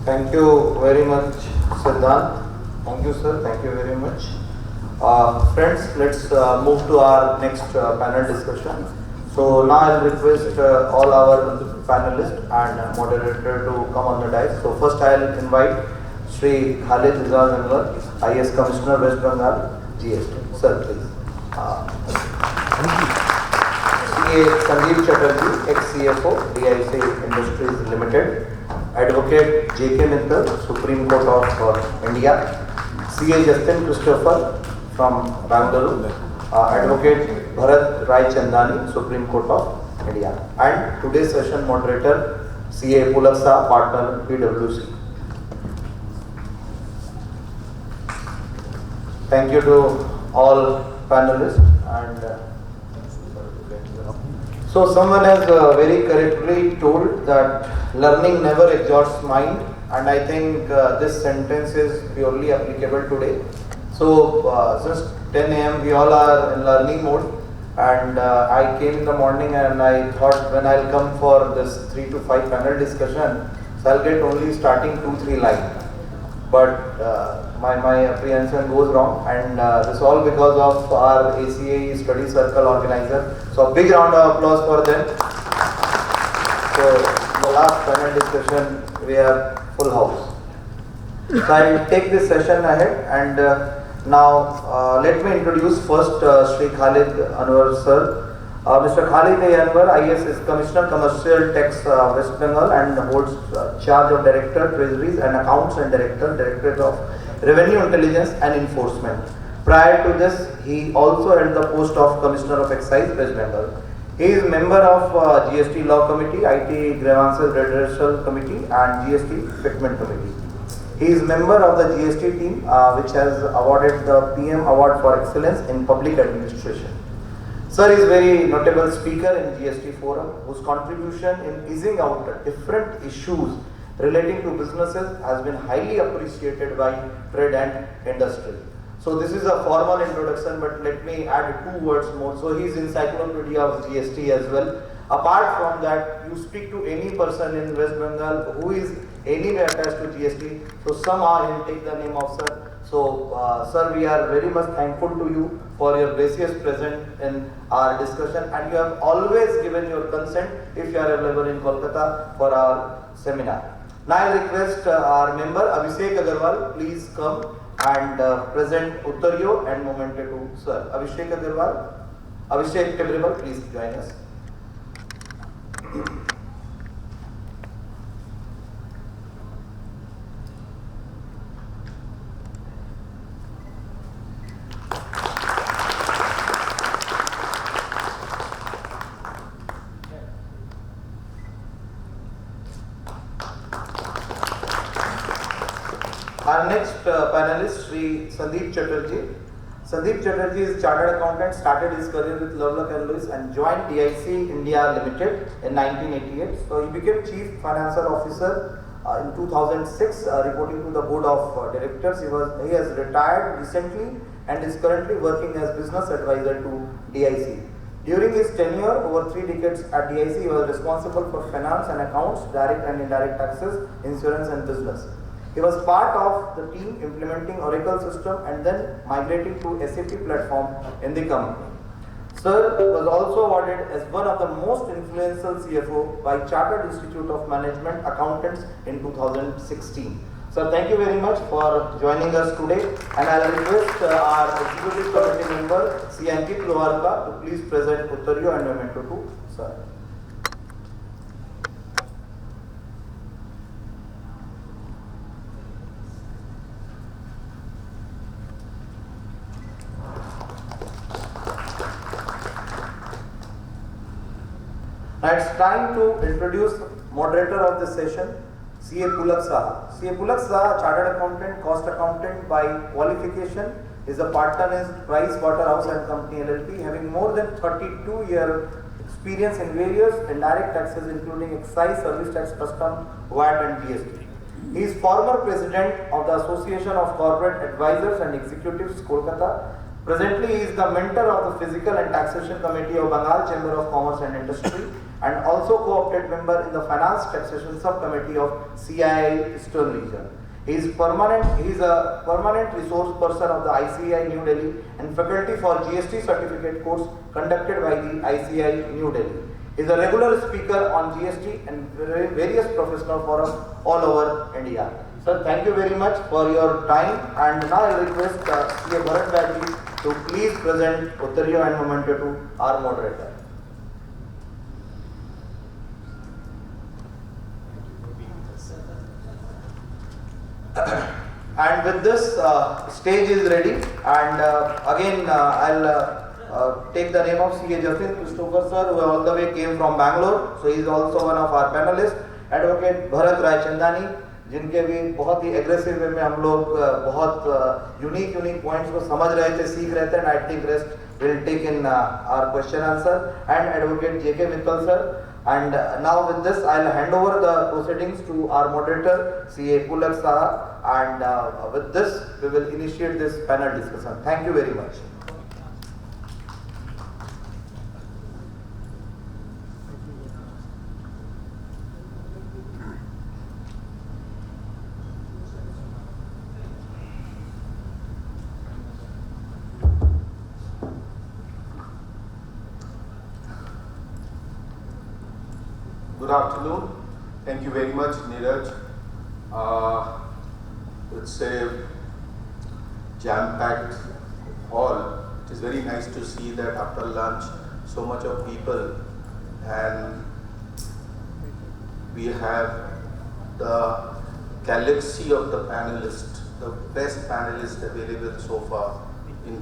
Thank you very much, Siddhant. Thank you, sir. Thank you very much. Friends, let's move to our next panel discussion. So now I'll request all our panelists and moderator to come on the dais. So first I'll invite Sri Khalid Anwar, IS Commissioner, West Bengal, GST. Sir, please. CA Sandeep Chatterjee, ex-CFO, DIC Industries Limited. Advocate J.K. Mittal, Supreme Court of India. CA Justin Christopher from Bangalore. Advocate Bharat Rai Chandani, Supreme Court of India. And today's session moderator, CA Pulaksa, Partner, PwC. Thank you to all panelists. And so someone has very correctly told that learning never exhausts mind, and I think this sentence is purely applicable today. So since 10 a.m. we all are in learning mode, and I came in the morning and I thought when I'll come for this 3 to 5 panel discussion, so I'll get only starting 2-3 lines. But my apprehension goes wrong, and this all because of our ACAE study circle organizer. So a big round of applause for them. So in the last panel discussion we have full house. So I'll take this session ahead, and now let me introduce first Sri Khalid Anwar sir. Mr. Khalid Anwar, IS is Commissioner Commercial Tax West Bengal and holds charge of Director Treasuries and Accounts and Directorate of Revenue Intelligence and Enforcement. Prior to this, he also held the post of Commissioner of Excise West Bengal. He is member of GST Law Committee, IT Grievances Redressal Committee and GST Fitment Committee. He is member of the GST team which has awarded the PM Award for Excellence in Public Administration. Sir is very notable speaker in GST forum whose contribution in easing out different issues relating to businesses has been highly appreciated by trade and industry. So this is a formal introduction, but let me add 2 words more. So he is encyclopedia of GST as well. Apart from that, you speak to any person in West Bengal who is anywhere attached to GST, so somehow he will take the name of sir. So sir, we are very much thankful to you for your gracious presence in our discussion, and you have always given your consent if you are available in Kolkata for our seminar. Now I request our member Abhishek Agarwal, please come and present Uttariyo and Memento to sir. Abhishek Agarwal, Abhishek Agarwal, please join us. Our next panelist, Sri Sandeep Chatterjee. Sandeep Chatterjee is chartered accountant, started his career with Lovelock & Lewis and joined DIC India Limited in 1988. So he became Chief Financial Officer in 2006, reporting to the Board of Directors. He has retired recently and is currently working as business advisor to DIC. During his tenure over 3 decades at DIC, he was responsible for finance and accounts, direct and indirect taxes, insurance and business. He was part of the team implementing Oracle system and then migrating to SAP platform in the company. Sir was also awarded as one of the most influential CFO by Chartered Institute of Management Accountants in 2016. Sir, thank you very much for joining us today, and I will request our Executive Committee member, Ankit Loharka, to please present Uttariyo and Memento to sir. Now it's time to introduce moderator of this session, CA Pulaksa. CA Pulaksa, chartered accountant, cost accountant by qualification, is a partner in Pricewaterhouse & Company LLP, having more than 32-year experience in various indirect taxes including excise, service tax, custom, VAT and GST. He is former president of the Association of Corporate Advisors and Executives, Kolkata. Presently, he is the mentor of the Physical and Taxation Committee of Bengal Chamber of Commerce and Industry and also co-opted member in the Finance Taxation Subcommittee of CII Eastern Region. He is a permanent resource person of the ICAI New Delhi and faculty for GST certificate course conducted by the ICAI New Delhi. He is a regular speaker on GST and various professional forums all over India. Sir, thank you very much for your time, and now I request CA Bharat Bharti to please present Uttariyo and Memento to our moderator. And with this, stage is ready, and again I'll take the name of CA Jatin Christopher sir, who all the way came from Bangalore, so he is also one of our panelists. Advocate Bharat Rai Chandani, जिनके भी बहुत ही aggressive वे में हम लोग बहुत unique points को समझ रहे थे, सीख रहे थे, and I think rest will take in our question answer, and advocate JK Mittal sir. And now with this, I'll hand over the proceedings to our moderator, CA Pulak Saha, and with this, we will initiate this panel discussion. Thank you very much. Good afternoon. Thank you very much, Neeraj. It's a jam-packed hall. It is very nice to see that after lunch, so much of people, and we have the galaxy of the panelists, the best panelists available so far in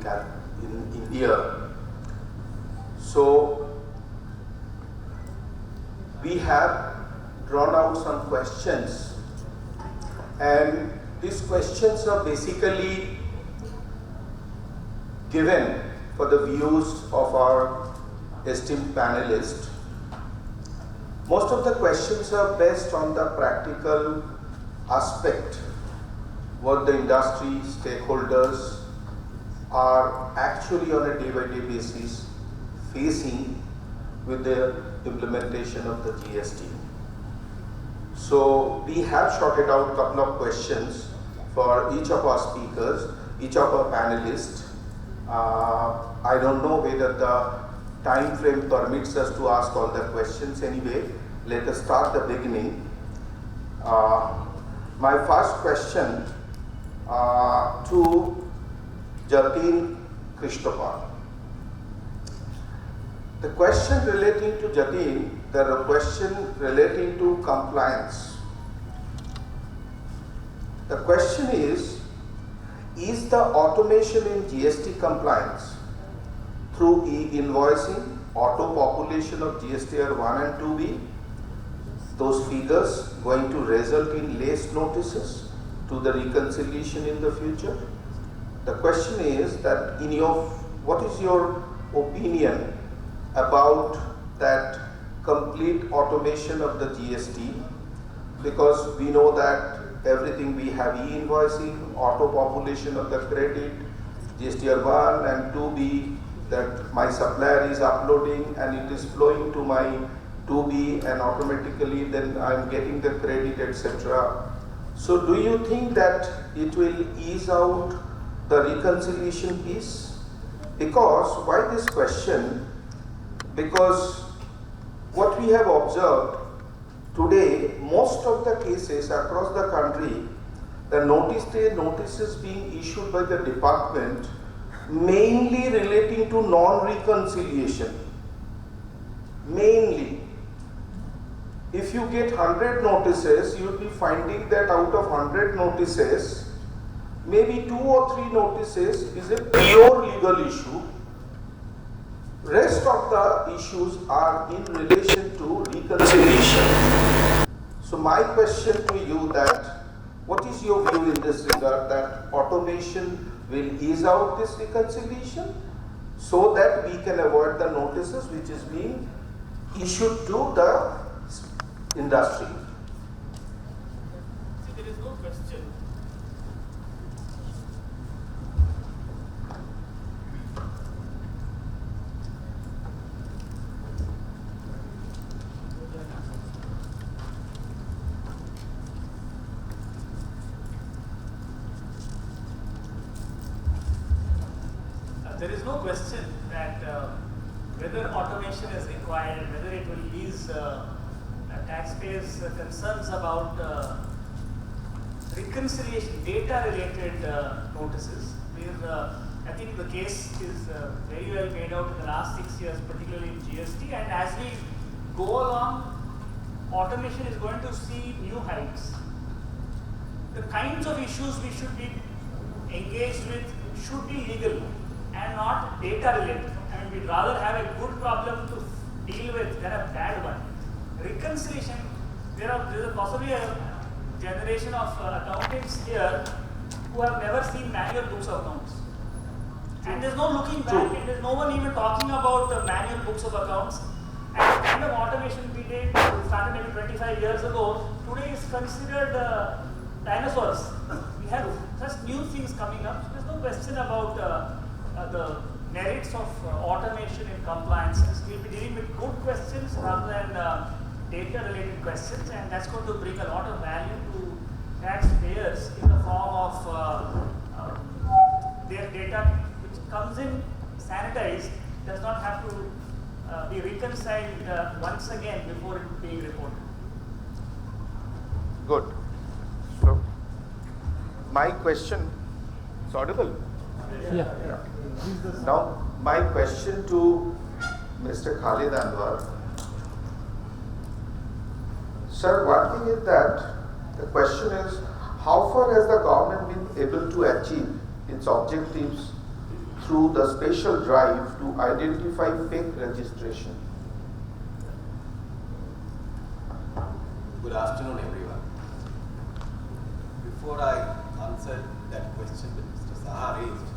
India. So, we have drawn out some questions, and these questions are basically given for the views of our esteemed panelists. Most of the questions are based on the practical aspect, what the industry stakeholders are actually on a day-by-day basis facing with the implementation of the GST. So we have sorted out a couple of questions for each of our speakers, each of our panelists. I don't know whether the time frame permits us to ask all the questions. Anyway, let us start the beginning. My first question to Jatin Christopher. The question relating to Jatin, the question relating to compliance. The question is the automation in GST compliance through e-invoicing, auto-population of GSTR 1 and 2B, those figures going to result in less notices to the reconciliation in the future? The question is that what is your opinion about that complete automation of the GST, because we know that everything we have e-invoicing, auto-population of the credit, GSTR 1 and 2B, that my supplier is uploading and it is flowing to my 2B and automatically then I am getting the credit, etc. So do you think that it will ease out the reconciliation piece? Because, why this question? Because what we have observed today, most of the cases across the country, the notices being issued by the department mainly relating to non-reconciliation. Mainly. If you get 100 notices, you will be finding that out of 100 notices, maybe 2 or 3 notices is a pure legal issue. Rest of the issues are in relation to reconciliation. So my question to you that, what is your view in this regard, that automation will ease out this reconciliation so that we can avoid the notices which is being issued to the industry? See, there is no question. there is no question that whether automation is required, whether it will ease taxpayers' concerns about reconciliation, data-related notices. I think the case is very well made out in the last 6 years, particularly in GST. And as we go along, automation is going to see new heights. The kinds of issues we should be engaged with should be legal and not data-related. I mean, we'd rather have a good problem to deal with than a bad one. Reconciliation, there is possibly a generation of accountants here who have never seen manual books of accounts. And there's no looking back, and there's no one even talking about the manual books of accounts. And the kind of automation we did, started maybe 25 years ago, today is considered dinosaurs. We have just new things coming up. So there's no question about the merits of automation in compliances. We'll be dealing with good questions rather than data-related questions, and that's going to bring a lot of value to taxpayers in the form of their data, which comes in sanitized, does not have to be reconciled once again before it being reported. Good. So, my question, it's audible? Yeah. Now, my question to Mr. Khalid Anwar. Sir, one thing is that the question is, how far has the government been able to achieve its objectives through the special drive to identify fake registration? Good afternoon, everyone. Before I answer that question that Mr. Saha raised,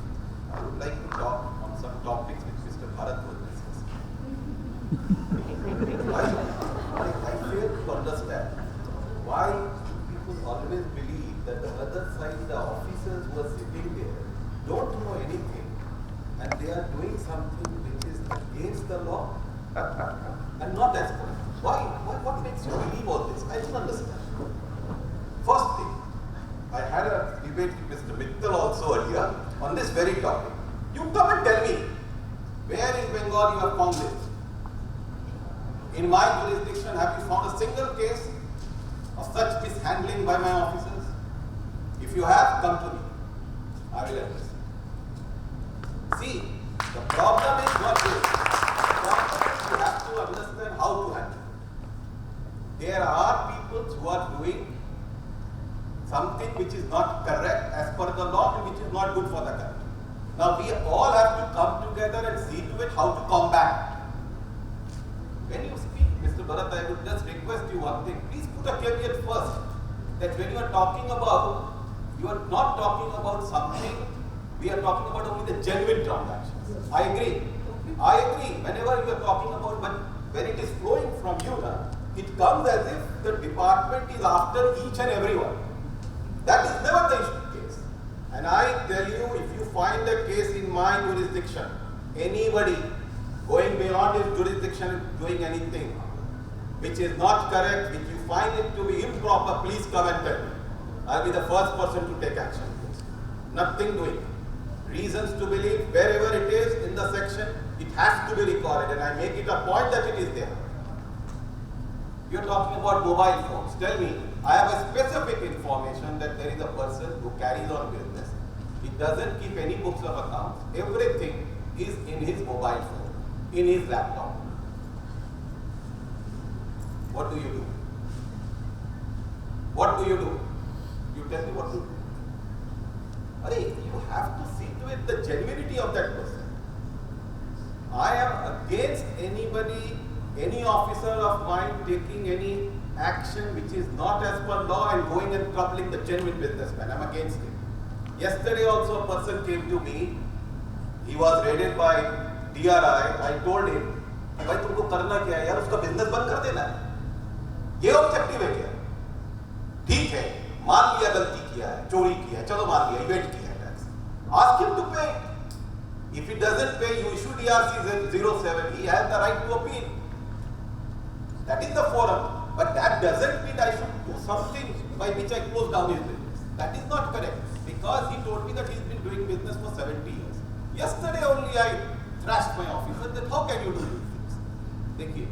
I would like to talk on some topics which Mr. Bharat was discussing. I fail to understand why people always believe that the other side, the officers who are sitting there, don't know anything and they are doing something which is against the law and not as per. Why? What makes you believe all this? I don't understand. First thing, I had a debate with Mr. Mittal also earlier on this very topic. You come and tell me, where in Bengal you have found this? In my jurisdiction, have you found a single case of such mishandling by my officers? If you have, come to me. I will address it. See, the problem is not this. The problem is you have to understand how to handle it. There are people who are doing something which is not correct as per the law and which is not good for the country. Now we all have to come together and see to it how to combat. When you speak, Mr. Bharat, I would just request you one thing. Please put a caveat first that when you are talking about, you are not talking about something, we are talking about only the genuine transactions. I agree. Whenever you are talking about, but when it is flowing from you, it comes as if the department is after each and every one. That is never the case. And I tell you, if you find a case in my jurisdiction, anybody going beyond his jurisdiction doing anything which is not correct, which you find it to be improper, please come and tell me. I'll be the first person to take action. Nothing doing. Reasons to believe, wherever it is in the section, it has to be recorded, and I make it a point that it is there. You're talking about mobile phones. Tell me, I have a specific information that there is a person who carries on business. He doesn't keep any books of accounts. Everything is in his mobile phone, in his laptop. What do you do? What do you do? You tell me what to do. You have to see to it the genuinity of that person. I am against anybody, any officer of mine taking any action which is not as per law and going and troubling the genuine businessman. I'm against it. Yesterday also a person came to me. He was raided by DRI. I told him, भाई तुमको करना क्या है यार, उसका business बंद कर देना है. ये ऑब्जेक्टिव है क्या? ठीक है, मान लिया गलती किया है, चोरी किया है, चलो मान लिया, इवेंट किया है tax. Ask him to pay. If he doesn't pay, you issue EIRC 07. He has the right to appeal. That is the forum. But that doesn't mean I should do something by which I close down his business. That is not correct. Because he told me that he's been doing business for 70 years. Yesterday only I trashed my officer that how can you do these things? देखिए,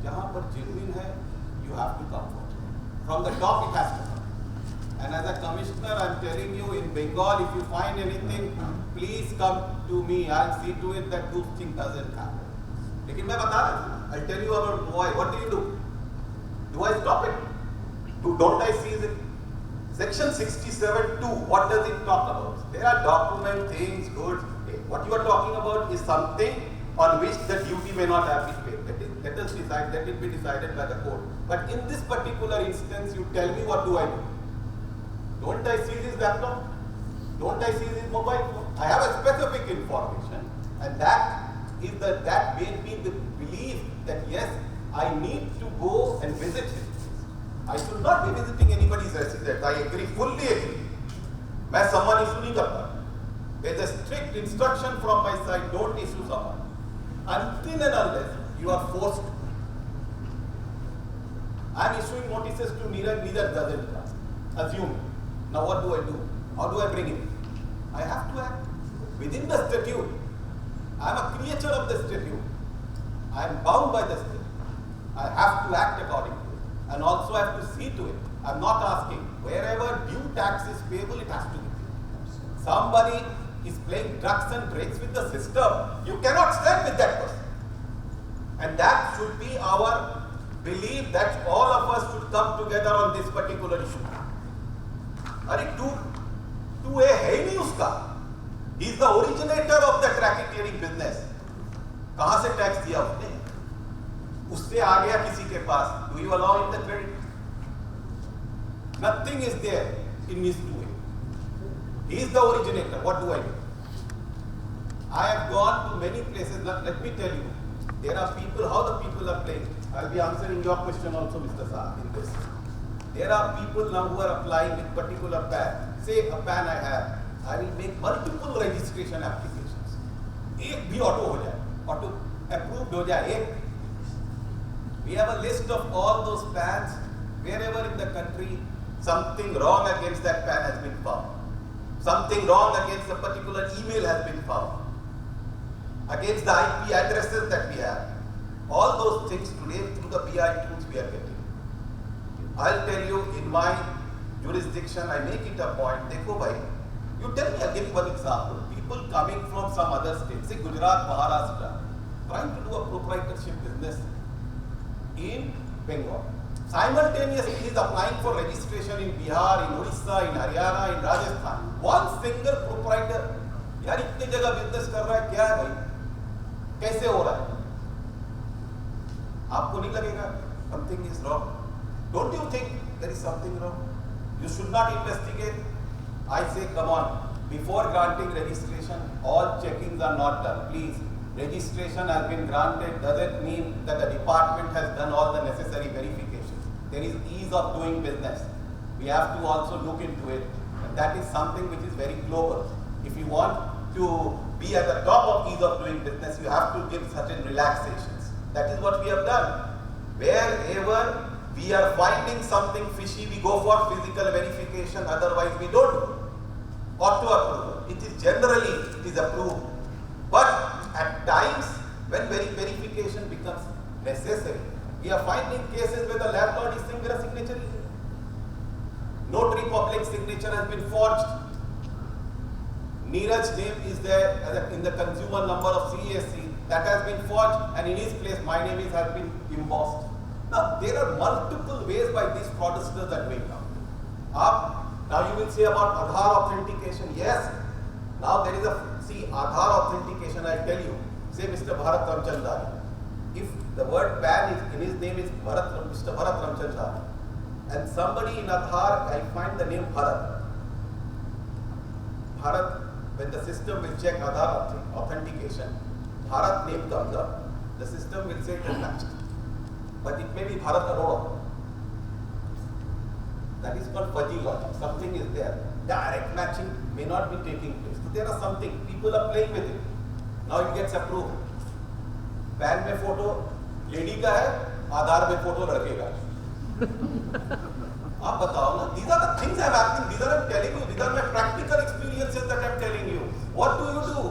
जहाँ पर genuine है, you have to come forward. From the top it has to come. And as a commissioner, I am telling you, in Bengal, if you find anything, please come to me. I'll see to it that this thing doesn't happen. लेकिन मैं बता रहा हूँ, I'll tell you about why. What do you do? Do I stop it? Don't I seize it? Section 67(2), what does it talk about? There are document things, goods. What you are talking about is something on which the duty may not have been paid. Let us decide, let it be decided by the court. But in this particular instance, you tell me what do I do? Don't I seize his laptop? Don't I seize his mobile phone? I have a specific information, and that made me believe that yes, I need to go and visit him. I should not be visiting anybody's residence. I agree, fully agree. मैं सम्मान issue नहीं करता. There is a strict instruction from my side, don't issue सम्मान. Until and unless you are forced. I am issuing notices to Neeraj doesn't come. Assume. Now what do I do? How do I bring him? I have to act within the statute. I am a creature of the statute. I am bound by the statute. I have to act according to it. And also I have to see to it. I am not asking. Wherever due tax is payable, it has to be paid. Somebody is playing drugs and tricks with the system. You cannot stand with that person. And that should be our belief that all of us should come together on this particular issue. अरे तू ये है ही नहीं उसका. He is the originator of the racketeering business. कहाँ से tax दिया उसने? उससे आ गया किसी के पास. Do you allow him the credit? Nothing is there in his doing. He is the originator. What do I do? I have gone to many places. Let me tell you. There are people, how the people are playing. I'll be answering your question also, Mr. Saab, in this. There are people now who are applying with particular PAN. Say a PAN I have. I will make multiple registration applications. एक भी auto हो जाए. Auto approved हो जाए. एक. We have a list of all those PANs. Wherever in the country something wrong against that PAN has been found. Something wrong against a particular email has been found. Against the IP addresses that we have. All those things today through the BI tools we are getting. I'll tell you, in my jurisdiction, I make it a point. Dekho bhai, you tell me, I'll give you one example. People coming from some other states, say Gujarat, Maharashtra, trying to do a proprietorship business in Bengal. Simultaneously, he is applying for registration in Bihar, in Orissa, in Haryana, in Rajasthan. One single proprietor. यार इतनी जगह business कर रहा है, क्या है भाई? कैसे हो रहा है? आपको नहीं लगेगा something is wrong? Don't you think there is something wrong? You should not investigate. I say, come on, before granting registration, all checkings are not done. Please, registration has been granted doesn't mean that the department has done all the necessary verifications. There is ease of doing business. We have to also look into it. And that is something which is very global. If you want to be at the top of ease of doing business, you have to give certain relaxations. That is what we have done. Wherever we are finding something fishy, we go for physical verification, otherwise we don't. Auto approval. It is generally, it is approved. But at times, when verification becomes necessary, we are finding cases where the landlord is saying there are signature. Notary public signature has been forged. Neeraj's name is there in the consumer number of CESC. That has been forged, and in his place my name has been embossed. Now there are multiple ways by these fraudsters that doing now. Now you will say about Aadhaar authentication. Yes. Now there is Aadhaar authentication. I tell you. Say Mr. Bharat Ramchandani. If the word PAN is in his name is Mr. Bharat Ramchandani, and somebody in Aadhaar, I find the name Bharat. Bharat, when the system will check Aadhaar authentication, Bharat name comes up, the system will say it is matched. But it may be Bharat Arora. That is called fuzzy logic. Something is there. Direct matching may not be taking place. So there are something, people are playing with it. Now it gets approved. PAN में photo lady का है, Aadhaar में photo लड़के का है. आप बताओ ना, these are the things I'm telling you, these are my practical experiences that I'm telling you. What do you do?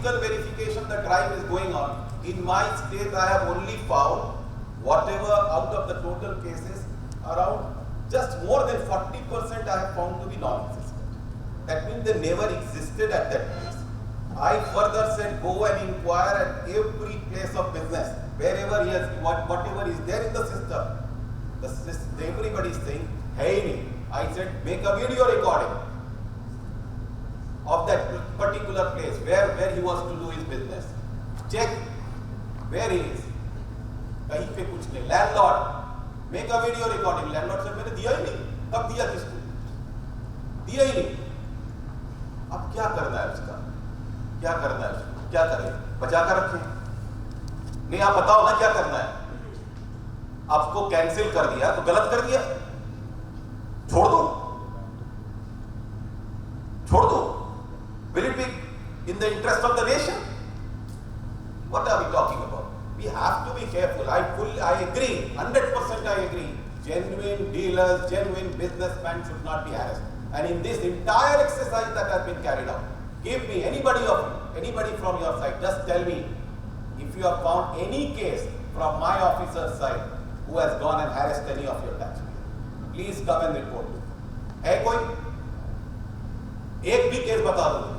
physical verification, the crime is going on. In my state, I have only found whatever out of the total cases, around just more than 40% I have found to be non-existent. That means they never existed at that place. I further said go and inquire at every place of business, wherever he has, whatever is there in the system. Everybody is saying, hey, I said make a video recording of that particular place where he was to do his business. Check where he is. कहीं पे कुछ नहीं. Landlord, make a video recording. Landlord said मैंने दिया ही नहीं. कब दिया किसको? दिया ही नहीं. अब क्या करना है उसका? क्या करना है उसको? क्या करें? बचा कर रखें? नहीं, आप बताओ ना क्या करना है? आपको कैंसिल कर दिया तो गलत कर दिया. छोड़ दो. छोड़ दो. Will it be in the interest of the nation? What are we talking about? We have to be careful. I agree, 100% I agree. Genuine dealers, genuine businessmen should not be harassed. And in this entire exercise that has been carried out, give me anybody from your side, just tell me if you have found any case from my officer's side who has gone and harassed any of your taxpayers. Please come and report to me. है कोई? एक भी case बता दो.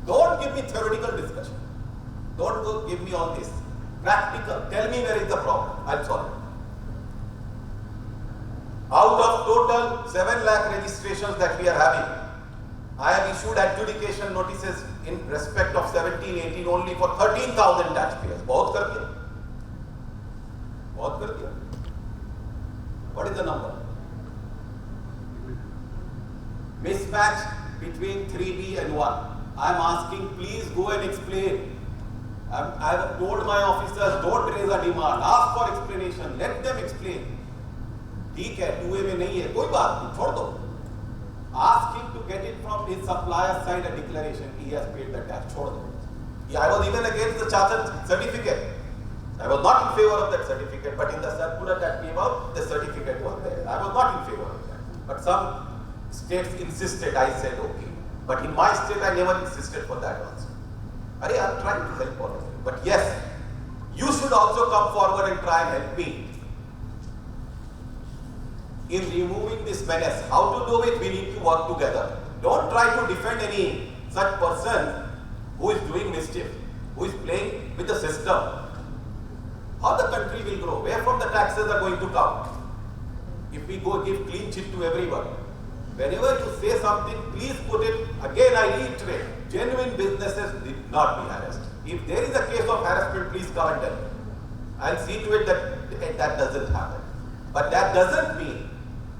Don't give me theoretical discussion. Don't go give me all this. Practical. Tell me where is the problem. I'll solve it. Out of total 7 lakh registrations that we are having, I have issued adjudication notices in respect of 17-18 only for 13,000 taxpayers. बहुत कर दिया. बहुत कर दिया. What is the number? Mismatch between 3B and 1. I am asking, please go and explain. I have told my officers, don't raise a demand, ask for explanation, let them explain. ठीक है, 2A में नहीं है, कोई बात नहीं, छोड़ दो. Ask him to get it from his supplier's side a declaration, he has paid the tax, छोड़ दो. I was even against the charter certificate. I was not in favor of that certificate, but in the circular that came out, the certificate was there. I was not in favor of that. But some states insisted, I said okay. But in my state, I never insisted for that also. I'm trying to help all of you. But yes, you should also come forward and try and help me in removing this menace. How to do it? We need to work together. Don't try to defend any such person who is doing mischief, who is playing with the system. How the country will grow? Where from the taxes are going to come? If we go give clean chit to everyone. Whenever you say something, please put it, again I reiterate, genuine businesses did not be harassed. If there is a case of harassment, please come and tell me. I'll see to it that that doesn't happen. But that doesn't mean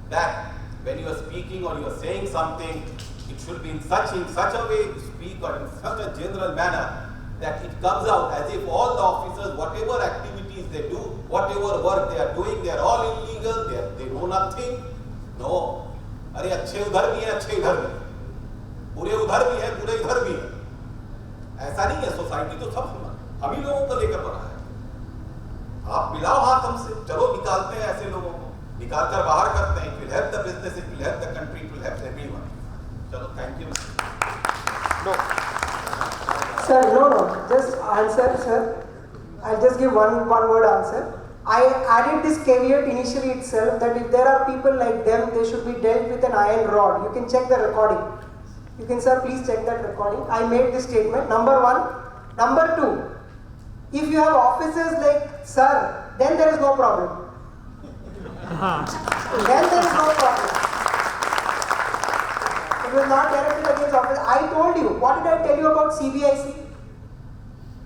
that when you are speaking or you are saying something, it should be in such a way to speak or in such a general manner that it comes out as if all the officers, whatever activities they do, whatever work they are doing, they are all illegal, they know nothing. No. अरे अच्छे उधर भी हैं, अच्छे इधर भी हैं, बुरे उधर भी हैं, बुरे इधर भी हैं. ऐसा नहीं है. सोसाइटी तो सब हम ही लोगों को लेकर बना है. आप मिलाओ हाथ हमसे, चलो निकालते हैं ऐसे लोगों को, निकालकर बाहर करते हैं. It will help the business, it will help the country, it will help everyone. चलो, thank you. No. Sir, no. Just answer, sir. I'll just give one word answer. I added this caveat initially itself that if there are people like them, they should be dealt with an iron rod. You can check the recording. You can, sir, please check that recording. I made this statement, number 1. Number 2, if you have officers like sir, then there is no problem. Then there is no problem. It was not directed against officers. I told you, what did I tell you about CBIC?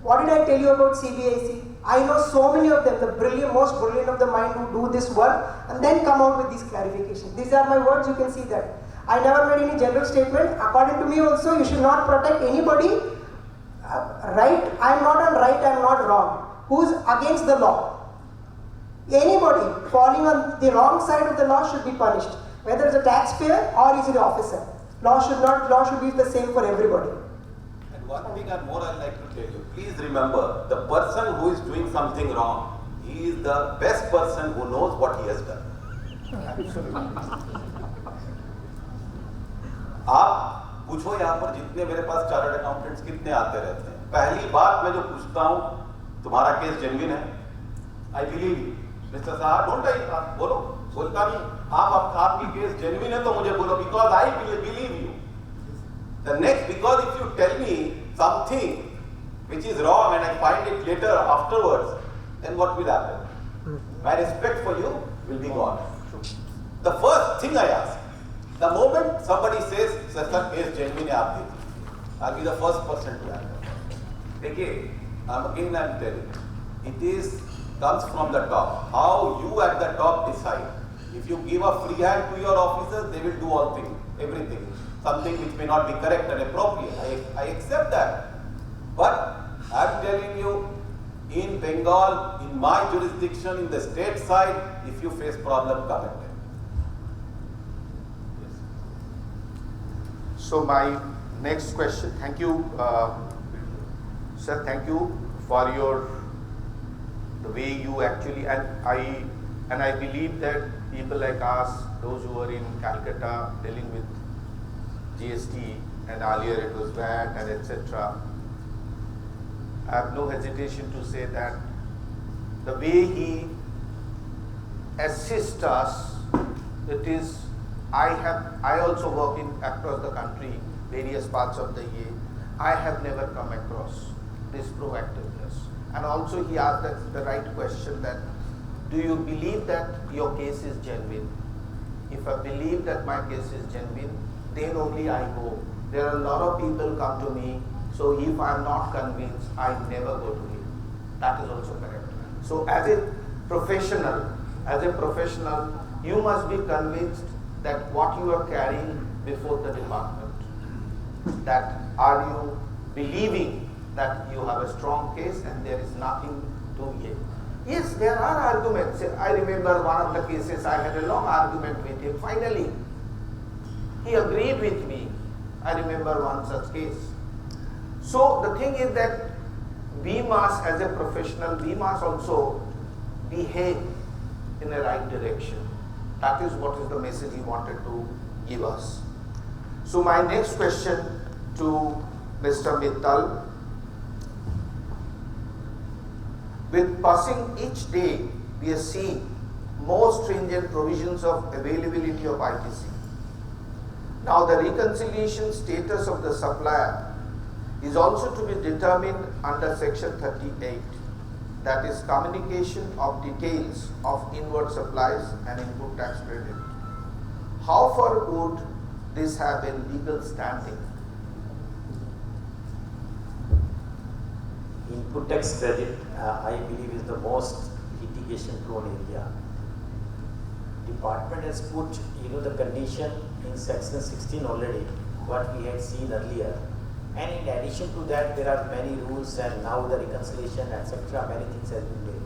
What did I tell you about CBIC? I know so many of them, the most brilliant of the mind who do this work and then come out with these clarifications. These are my words, you can see that. I never made any general statement. According to me also, you should not protect anybody. Right, I am not on right, I am not wrong. Who is against the law? Anybody falling on the wrong side of the law should be punished. Whether it's a taxpayer or is it an officer. Law should be the same for everybody. One thing more I'd like to tell you, please remember, the person who is doing something wrong, he is the best person who knows what he has done. आप पूछो यहाँ पर जितने मेरे पास chartered accountants कितने आते रहते हैं, पहली बात मैं जो पूछता हूँ, तुम्हारा केस जेन्युइन है? आई बिलीव यू मिस्टर साहब, डोंट आई, बोलो, बोलता नहीं, आपकी केस जेन्युइन है तो मुझे बोलो, because I believe you. The next, because if you tell me something which is wrong and I find it later afterwards, then what will happen? My respect for you will be gone. The first thing I ask, the moment somebody says, sir, case genuine है आप देखिए, I'll be the first person to answer. देखिए, I'm telling, it comes from the top. How you at the top decide. If you give a free hand to your officers, they will do all things, everything. Something which may not be correct and appropriate. I accept that. But I'm telling you, in Bengal, in my jurisdiction, in the state side, if you face problem, come and tell. Yes. So my next question, thank you, sir, thank you for the way you actually, and I believe that people like us, those who are in Calcutta dealing with GST, and earlier it was VAT and etc. I have no hesitation to say that the way he assists us, it is, I also work across the country, various parts of the year. I have never come across this proactiveness. And also he asked the right question that, do you believe that your case is genuine? If I believe that my case is genuine, then only I go. There are a lot of people come to me. So if I am not convinced, I never go to him. That is also correct. So as a professional, you must be convinced that what you are carrying before the department, that are you believing that you have a strong case and there is nothing to it. Yes, there are arguments. I remember one of the cases, I had a long argument with him. Finally, he agreed with me. I remember one such case. So the thing is that we must, as a professional, we must also behave in the right direction. That is what is the message he wanted to give us. So my next question to Mr. Mittal. With passing each day, we are seeing more stringent provisions of availability of ITC. Now the reconciliation status of the supplier is also to be determined under section 38, that is communication of details of inward supplies and input tax credit. How far would this have a legal standing? Input tax credit, I believe, is the most litigation prone area. Department has put, the condition in section 16 already, what we had seen earlier. And in addition to that, there are many rules, and now the reconciliation, etc., many things have been made.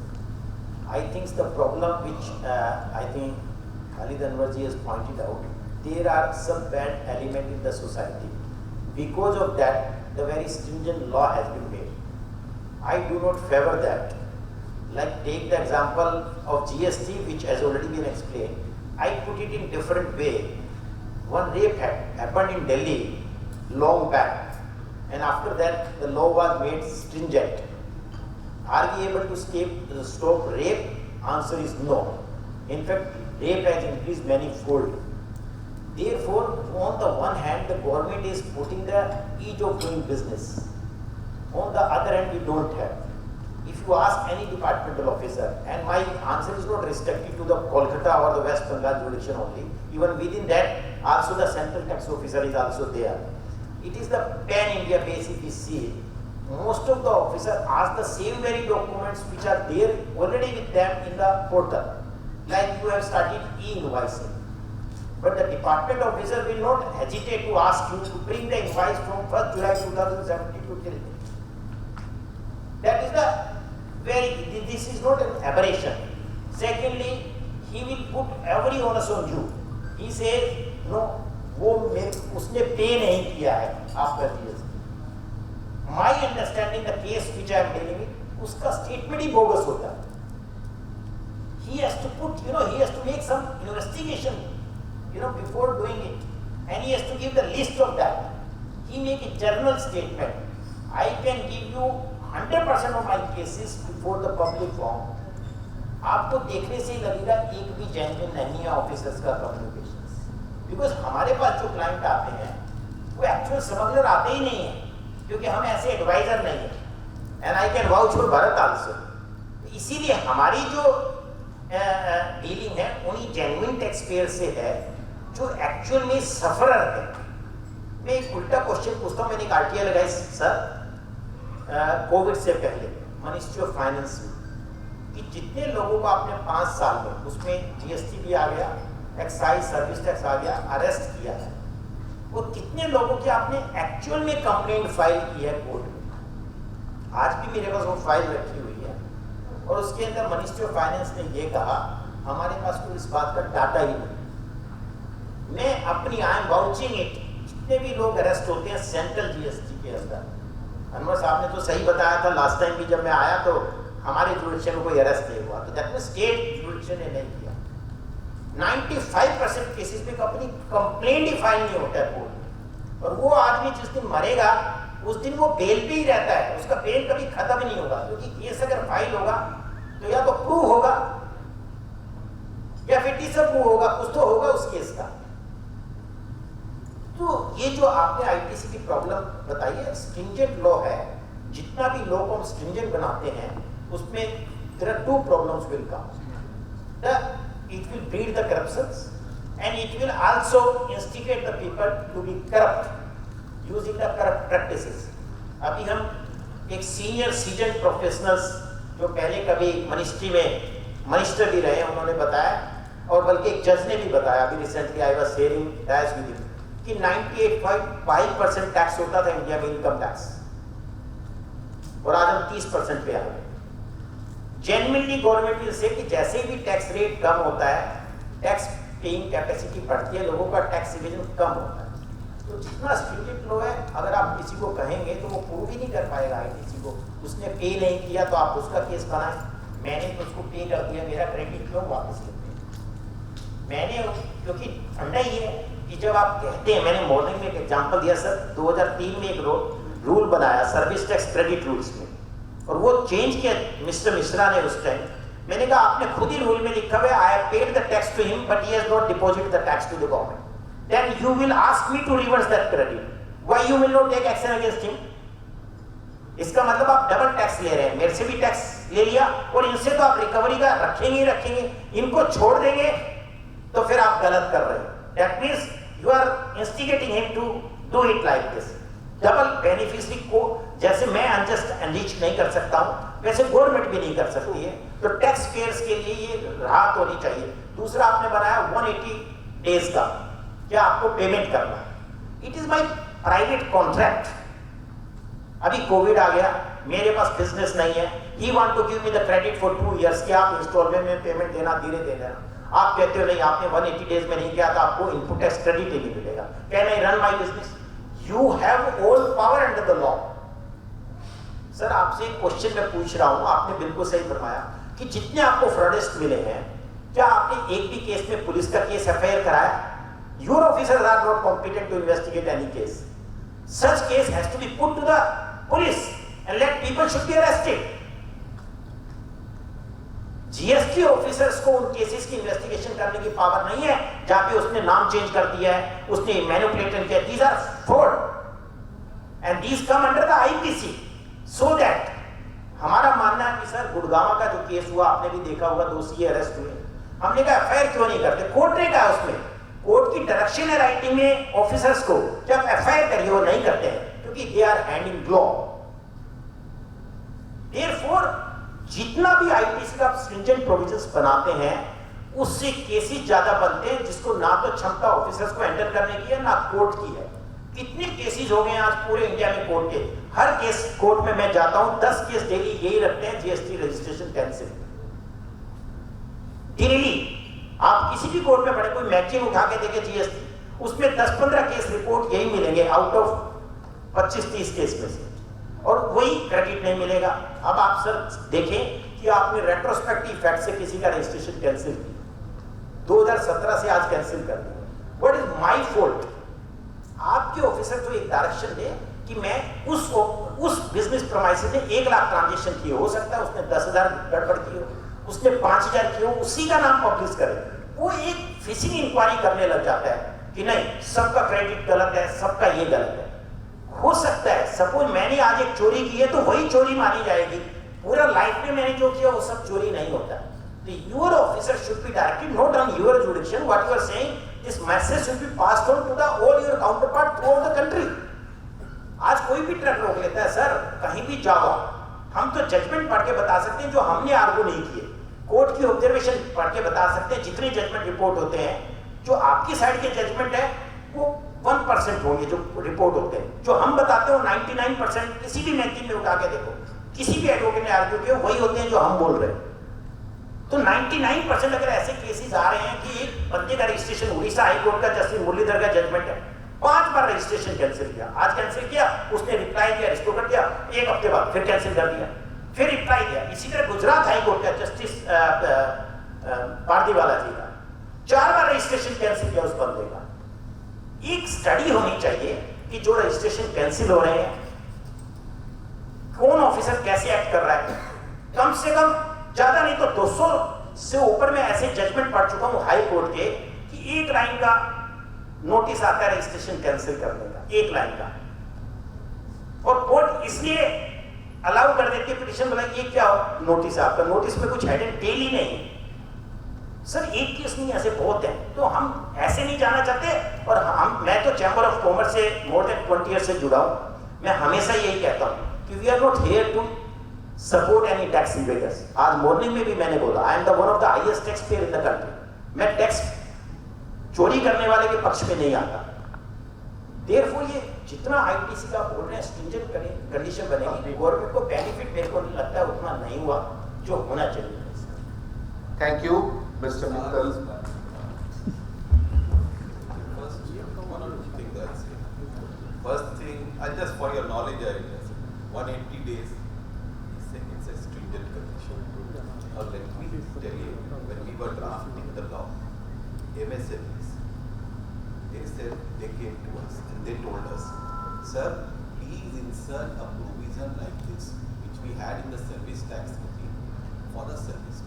I think the problem which I think Khalid Anwarji has pointed out, there are some bad elements in the society. Because of that, the very stringent law has been made. I do not favor that. Like take the example of GST, which has already been explained. I put it in different way. One rape had happened in Delhi long back. And after that, the law was made stringent. Are we able to stop rape? Answer is no. In fact, rape has increased many-fold. Therefore, on the one hand, the government is putting the ease of doing business. On the other hand, we don't have. If you ask any departmental officer, and my answer is not restricted to the Kolkata or the West Bengal jurisdiction only, even within that, also the central tax officer is also there. It is the pan-India base if we see. Most of the officers ask the same very documents which are there already with them in the portal. Like you have started e-invoicing. But the department officer will not hesitate to ask you to bring the invoice from 1st July 2017 to till date. That is this is not an aberration. Secondly, he will put every onus on you. He says, no, उसने पे नहीं किया है आपका GST. My understanding the case which I am dealing with, उसका statement ही bogus होता है. He has to put, he has to make some investigation, before doing it, and he has to give the list of that. He make a journal statement. I can give you 100% of my cases before the public forum. आपको देखने से ही लगेगा एक भी genuine नहीं है officers का communication, because हमारे पास जो क्लाइंट आते हैं वो एक्चुअल स्मगलर आते ही नहीं है, क्योंकि हम ऐसे एडवाइजर नहीं है, and I can vouch for Bharat also. इसीलिए हमारी जो डीलिंग है उन्हीं जेन्युइन टैक्स पेयर से है जो एक्चुअल में सफरर है। मैं एक उल्टा क्वेश्चन पूछता हूँ, मैंने एक आरटीआई लगाई सर कोविड से पहले मिनिस्ट्री ऑफ फाइनेंस में, कि जितने लोगों को आपने 5 साल में, उसमें जीएसटी भी आ गया, एक्साइज सर्विस टैक्स आ गया, अरेस्ट किया है, वो कितने लोगों की आपने एक्चुअल में कंप्लेंट फाइल की है कोर्ट में। आज भी मेरे पास वो फाइल रखी हुई है, और उसके अंदर मिनिस्ट्री ऑफ फाइनेंस ने ये कहा हमारे पास कोई इस बात का डाटा ही नहीं। मैं अपनी आई एम वाउचिंग इट, जितने भी लोग अरेस्ट होते हैं सेंट्रल जीएसटी के अंदर, अनवर साहब ने तो सही बताया था लास्ट टाइम भी जब मैं आया, तो हमारे जुडिक्शन में कोई अरेस्ट नहीं हुआ, तो दैट मींस स्टेट जुडिक्शन ने नहीं किया। 95% केसेस में अपनी कंप्लेंट ही फाइल नहीं होता है कोर्ट में, और वो आदमी जिस दिन मरेगा उस दिन वो बेल पे ही रहता है, उसका बेल कभी खत्म नहीं होगा, क्योंकि केस अगर फाइल होगा तो या तो प्रूव होगा या फिर डिसअप्रूव होगा, कुछ तो होगा उस केस का। तो ये जो आपने आईटीसी की प्रॉब्लम बताई है, स्ट्रिंजेंट लॉ है, जितना भी लॉ को हम स्ट्रिंजेंट बनाते हैं उसमें there are 2 problems will come. It will breed the corruptions and it will also instigate the people to be corrupt using the corrupt practices. अभी हम एक सीनियर सीजन प्रोफेशनल्स जो पहले कभी मिनिस्ट्री में मिनिस्टर भी रहे, उन्होंने बताया, और बल्कि एक जज ने भी बताया अभी recently, I was sharing that with him, कि 98.5% टैक्स होता था इंडिया में, इनकम टैक्स, और आज हम 30% पे आ गए। जेन्युइनली गवर्नमेंट विल से कि जैसे भी टैक्स रेट कम होता है, टैक्स पेइंग कैपेसिटी बढ़ती है, लोगों का टैक्स इवेजन कम होता है। तो जितना स्ट्रिक्ट लो है, अगर आप किसी को कहेंगे तो वो प्रूव ही नहीं कर पाएगा आईटीसी को, उसने पे नहीं किया तो आप उसका केस बनाएं, मैंने तो उसको पे कर दिया, मेरा क्रेडिट क्यों वापस लेते हैं मैंने, क्योंकि फंडा ये है कि जब आप कहते हैं, मैंने मॉर्निंग में एक एग्जाम्पल दिया सर, 2003 में एक रूल बनाया सर्विस टैक्स क्रेडिट रूल्स में, और वो चेंज किया मिस्टर मिश्रा ने उस टाइम। मैंने कहा आपने खुद ही रूल में लिखा हुआ है, I have paid the tax to him but he has not deposit the tax to the government, then you will ask me to reverse that credit, why you will not take action against him. इसका मतलब आप double tax ले रहे हैं, मेरे से भी tax ले लिया और इनसे तो आप रिकवरी का रखेंगे, इनको छोड़ देंगे तो फिर आप गलत कर रहे हैं। That means you are instigating him to do it like this. Double beneficiary को जैसे मैं अनजस्ट एनरिच नहीं कर सकता हूं, वैसे गवर्नमेंट भी नहीं कर सकती है, तो टैक्स पेयर्स के लिए ये राहत होनी चाहिए। दूसरा आपने बनाया 180 डेज का, क्या आपको पेमेंट करना है, it is my private contract. अभी कोविड आ गया, मेरे पास बिजनेस नहीं है, he want to give me the credit for 2 years कि आप इंस्टॉलमेंट में पेमेंट देना, धीरे दे देना। आप कहते हो नहीं, आपने 180 डेज में नहीं किया तो आपको इनपुट टैक्स क्रेडिट ही नहीं मिलेगा। Can I run my business? You have all power under the law. Sir आपसे एक क्वेश्चन मैं पूछ रहा हूं, आपने बिल्कुल सही फरमाया कि जितने आपको फ्रॉडिस्ट मिले हैं, क्या आपने एक भी केस में पुलिस का केस एफआईआर कराया? Your officers are not competent to investigate any case. Such case has to be put to the police and let people should be arrested. GST officers को उन केसेस की investigation करने की power नहीं है जहां पे उसने नाम चेंज कर दिया है, उसने मैनिपुलेट किया। These are fraud and these come under the IPC, so that हमारा मानना है कि सर गुड़गांव का जो केस हुआ आपने भी देखा होगा, 2 सीए अरेस्ट हुए, हमने कहा एफआईआर क्यों नहीं करते? कोर्ट ने कहा उसमें, कोर्ट की डायरेक्शन है राइटिंग में ऑफिसर्स को कि आप एफआईआर करिए, वो नहीं करते हैं क्योंकि they are hand in law. Therefore जितना भी आईटीसी का स्ट्रिंजेंट प्रोविजंस बनाते हैं उससे केसेस ज्यादा बनते हैं जिसको ना तो क्षमता ऑफिसर्स को हैंडल करने की है ना कोर्ट की है। कितने केसेस हो गए आज पूरे इंडिया में कोर्ट के, हर केस कोर्ट में मैं जाता हूं 10 केस डेली यही रखते हैं, जीएसटी रजिस्ट्रेशन कैंसिल डेली। आप किसी भी कोर्ट में पढ़े, कोई मैगजीन उठा के देखे जीएसटी, उसमें 10-15 केस रिपोर्ट यही मिलेंगे आउट ऑफ 25-30 केस में से, और वही क्रेडिट नहीं मिलेगा। अब आप सर देखें कि आपने रेट्रोस्पेक्टिव इफेक्ट से किसी का रजिस्ट्रेशन कैंसिल किया, 2017 से आज कैंसिल कर दिया। What is my fault? आपके ऑफिसर तो एक डायरेक्शन दे कि मैं उस उस बिजनेस प्रमाइसिस ने 1 लाख ट्रांजेक्शन किए, हो सकता है उसने 10,000 गड़बड़ की हो, उसने 5,000 किए हो, उसी का नाम पब्लिश करे, वो एक फिशिंग इंक्वायरी करने लग जाता है कि नहीं सबका क्रेडिट गलत है, सबका ये गलत है। हो सकता है सपोज मैंने आज एक चोरी की है तो वही चोरी मानी जाएगी, पूरा लाइफ में मैंने जो किया वो सब चोरी नहीं होता। तो your officer should be directed not on your jurisdiction, what you are saying, this message should be passed on to the all your counterpart throughout the country. आज कोई भी ट्रक रोक लेता है, सर कहीं भी जाओ, हम तो जजमेंट पढ़ के बता सकते हैं जो हमने आर्गू नहीं किए, कोर्ट की ऑब्जर्वेशन पढ़ के बता सकते हैं, जितने जजमेंट रिपोर्ट होते हैं, जो आपकी साइड के जजमेंट है वो 1% होंगे जो रिपोर्ट होते हैं, जो हम बताते हो 99% किसी भी मैगजीन में उठा के देखो, किसी भी एडवोकेट ने आर्ग्यू किया वही होते हैं जो हम बोल रहे हैं। तो 99% अगर ऐसे केसेस आ रहे हैं कि एक बंदे का रजिस्ट्रेशन उड़ीसा हाई कोर्ट का जस्टिस मुरलीधर का जजमेंट है, 5 बार रजिस्ट्रेशन कैंसिल किया, आज कैंसिल किया, उसने रिप्लाई दिया, रिस्टोर कर दिया, 1 हफ्ते बाद फिर कैंसिल कर दिया, फिर रिप्लाई दिया। इसी तरह गुजरात हाई कोर्ट का जस्टिस पारदीवाला जी का 4 बार रजिस्ट्रेशन कैंसिल किया उस बंदे का। एक स्टडी होनी चाहिए कि जो रजिस्ट्रेशन कैंसिल हो रहे हैं कौन ऑफिसर कैसे एक्ट कर रहा है, कम से कम ज्यादा नहीं तो 200 से ऊपर में ऐसे जजमेंट पढ़ चुका हूं हाई कोर्ट के कि 1 लाइन का नोटिस आता है रजिस्ट्रेशन कैंसिल करने का, 1 लाइन का, और कोर्ट इसलिए अलाउ कर देती है पिटीशन वाला, ये क्या नोटिस है आपका, नोटिस में कुछ हेड एंड टेल ही नहीं। सर एक केस नहीं, ऐसे बहुत हैं, तो हम ऐसे नहीं जाना चाहते। और मैं तो चैम्बर ऑफ कॉमर्स से मोर देन 20 ईयर से जुड़ा हूं, मैं हमेशा यही कहता हूं कि we are not here to support any tax evaders. आज मॉर्निंग में भी मैंने बोला I am the one of the highest tax payer in the country, मैं टैक्स चोरी करने वाले के पक्ष में नहीं आता। देयरफॉर ये जितना आईटीसी का बोल रहे हैं स्ट्रिंजेंट कंडीशन बनेगी, गवर्नमेंट को बेनिफिट मेरे को नहीं लगता है उतना नहीं हुआ जो होना चाहिए। Thank you, Mr. Mittal. First thing, just for your knowledge, I will say 180 days it's a stringent condition. Now let me tell you, when we were drafting the law, MSMEs, they came to us and they told us, sir, please insert a provision like this, which we had in the service tax regime for the service.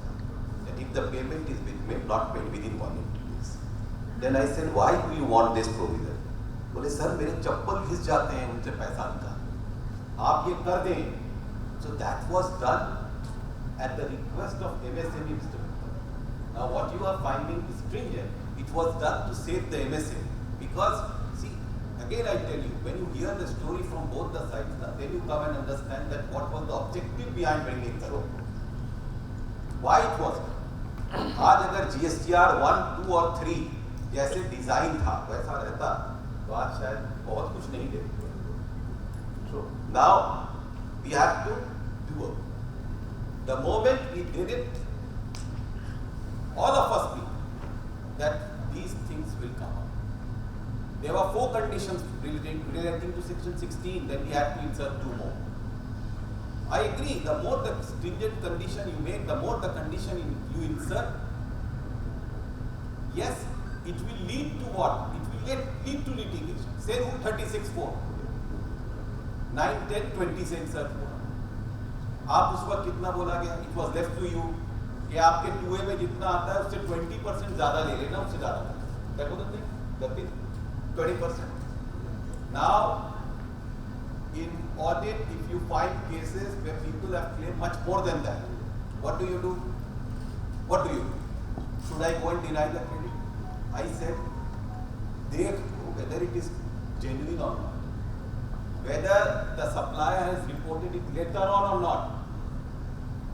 That if the payment is not paid within 180 days. Then I said, why do you want this provision? बोले sir मेरे चप्पल घिस जाते हैं उनसे पैसा निकाल, आप ये कर दें। So that was done at the request of MSME, Mr. Mittal. Now what you are finding is stringent, it was done to save the MSME. Because see, again I tell you, when you hear the story from both the sides, then you come and understand that what was the objective behind bringing the law. Why it was done. आज अगर GSTR 1, 2 और 3 जैसे design था वैसा रहता तो आज शायद बहुत कुछ नहीं देखते। So now we have to do it. The moment we did it, all of us knew that these things will come up. There were 4 conditions relating to section 16, then we had to insert 2 more. I agree, the more the stringent condition you make, the more the condition you insert, yes, it will lead to what? It will lead to litigation. Say rule 36(4), 9, 10, 20 से insert हुआ। आप उस वक्त कितना बोला गया? It was left to you कि आपके 2A में जितना आता है उससे 20% ज़्यादा ले लेना, उससे ज़्यादा। That was the thing, the thing, 20%. Now, in audit, if you find cases where people have claimed much more than that, what do you do? What do you do? Should I go and deny the credit? I said, देखो whether it is genuine or not, whether the supplier has reported it later on or not.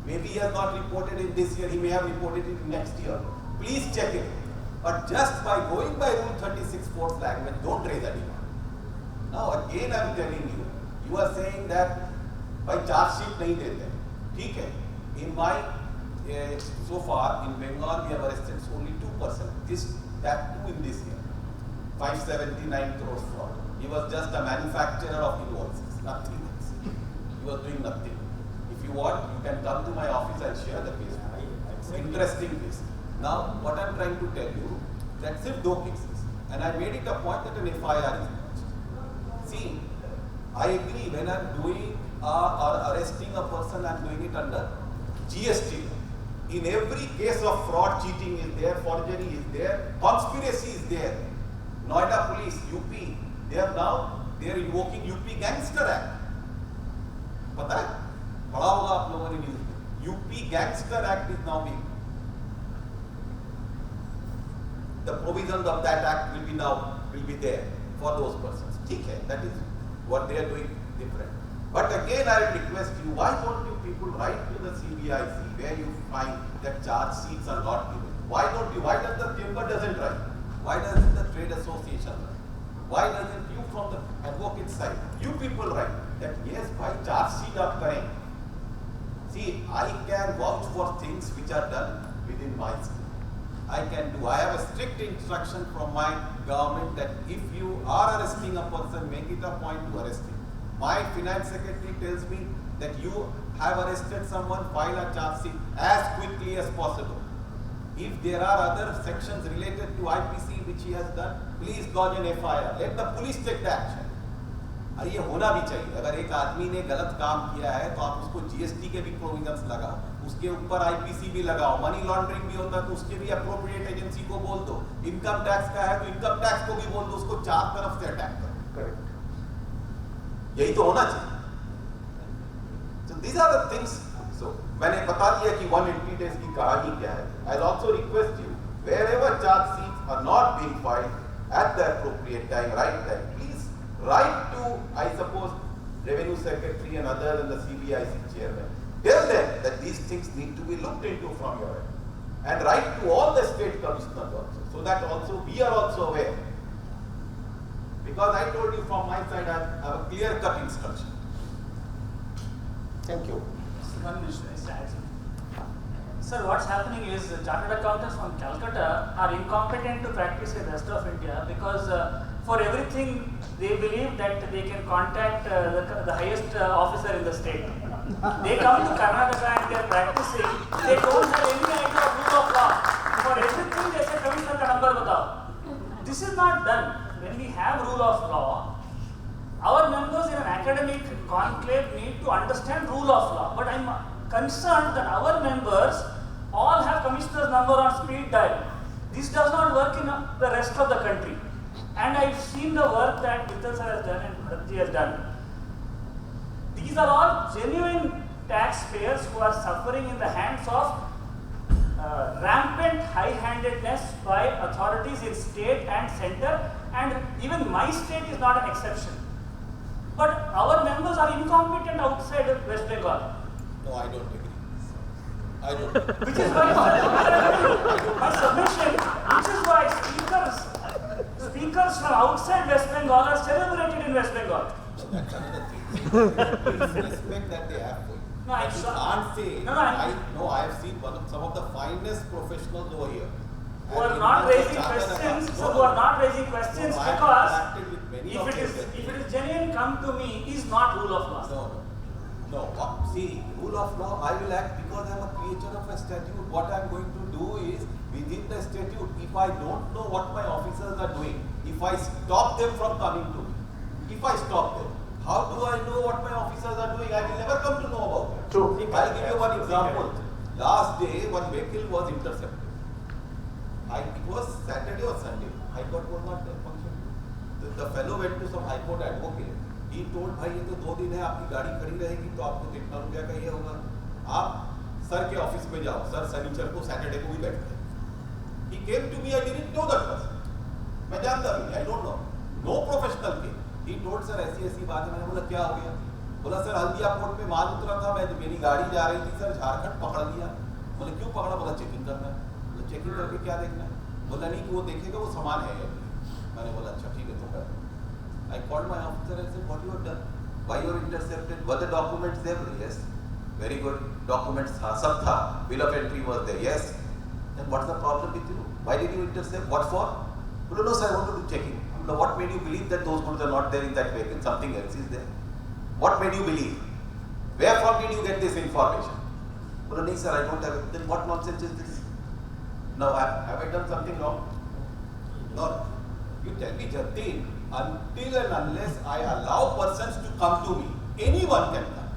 Maybe he has not reported it this year, he may have reported it next year. Please check it. But just by going by rule 36(4) language, don't raise a demand. Now again I am telling you, you are saying that by charge sheet nahi dete, theek hai. In my so far in Bengal we have arrested only 2%. That too in this year, 579 crores fraud. He was just a manufacturer of invoices, nothing else. He was doing nothing. If you want, you can come to my office and share the case. It's interesting case. Now what I am trying to tell you, that's if 2 cases, and I made it a point that an FIR is launched. See, I agree, when I am doing or arresting a person and doing it under GST. In every case of fraud, cheating is there, forgery is there, conspiracy is there. Noida police, UP, they are invoking UP Gangster Act. पता है? पढ़ा होगा आप लोगों ने news में. UP Gangster Act is now being. The provisions of that act will be there for those persons. ठीक है, that is what they are doing different. But again, I will request you, why don't you people write to the CBIC where you find that charge sheets are not given? Why does the chamber doesn't write? Why doesn't the trade association write? Why doesn't you from the advocate side, you people write that yes, by charge sheet are coming. See, I can vouch for things which are done within my skill. I have a strict instruction from my government that if you are arresting a person, make it a point to arrest him. My finance secretary tells me that you have arrested someone, file a charge sheet as quickly as possible. If there are other sections related to IPC which he has done, please lodge an FIR. Let the police take the action. और ये होना भी चाहिए. अगर एक आदमी ने गलत काम किया है तो आप उसको GST के भी प्रोविजंस लगाओ, उसके ऊपर IPC भी लगाओ, मनी लॉन्ड्रिंग भी होता है तो उसके भी अप्रोप्रिएट एजेंसी को बोल दो, इनकम टैक्स का है तो इनकम टैक्स को भी बोल दो, उसको चार तरफ से अटैक करो. Correct. यही तो होना चाहिए. So these are the things. So मैंने बता दिया कि 180 days की कहानी क्या है. I'll also request you, wherever charge sheets are not being filed at the appropriate time, right time, please write to, I suppose, Revenue Secretary and others and the CBIC chairman. Tell them that these things need to be looked into from your end. And write to all the state commissioners also, so that also we are also aware. Because I told you from my side, I have a clear-cut instruction. Thank you. One minute, Sir, what's happening is chartered accountants from Calcutta are incompetent to practice in the rest of India because for everything they believe that they can contact the highest officer in the state. They come to Karnataka and they are practicing. They don't have any idea of rule of law. For everything they say, Commissioner ka number batao. This is not done. When we have rule of law, our members in an academic conclave need to understand rule of law. But I'm concerned that our members all have commissioner's number on speed dial. This does not work in the rest of the country. And I've seen the work that Vittal sir has done and Bharatji has done. These are all genuine taxpayers who are suffering in the hands of rampant high-handedness by authorities in state and center, and even my state is not an exception. But our members are incompetent outside West Bengal. No, I don't agree. I don't agree. Which is why my submission, which is why speakers from outside West Bengal are celebrated in West Bengal. That's another thing. Please respect that they have for you. No, I'm But you sure. can't say. No, I have seen some of the finest professionals over here. Who are not raising questions, so who are not raising questions No, I have because interacted with many of them. if it is genuine, come to me is not rule of law. No. See, rule of law, I will act because I am a creature of a statute. What I am going to do is, within the statute, if I don't know what my officers are doing, if I stop them from coming to me, if I stop them, how do I know what my officers are doing? I will never come to know about it. True. I'll give you one example. Last day, one vehicle was intercepted. It was Saturday or Sunday. High Court was not there function. The fellow went to some High Court advocate. He told, भाई ये तो 2 दिन है आपकी गाड़ी खड़ी रहेगी तो आपको कितना रुपया का ये होगा. आप सर के ऑफिस में जाओ. सर शनिचर को सैटरडे को भी बैठते हैं. He came to me, I didn't know that person. मैं जानता भी नहीं, I don't know. No professional came. He told sir ऐसी बात है. मैंने बोला क्या हो गया? बोला सर हल्दिया पोर्ट में माल उतरा था, मैं मेरी गाड़ी जा रही थी सर, झारखंड पकड़ लिया. बोले क्यों पकड़ा? बोला चेकिंग करना है. बोला चेकिंग करके क्या देखना है? बोला नहीं कि वो देखेगा वो सामान है. मैंने बोला अच्छा ठीक है तो कर. I called my officer and said, what you have done? Why you are intercepted? Were the documents there? Yes. Very good. Documents tha, sab tha. Bill of entry was there. Yes. Then what's the problem with you? Why did you intercept? What for? No, sir, I want to do checking. No, what made you believe that those goods are not there in that vehicle? Something else is there. What made you believe? Where from did you get this information? No, sir, I don't have it. Then what nonsense is this? Now, have I done something wrong? No. You tell me, Jatin, until and unless I allow persons to come to me, anyone can come.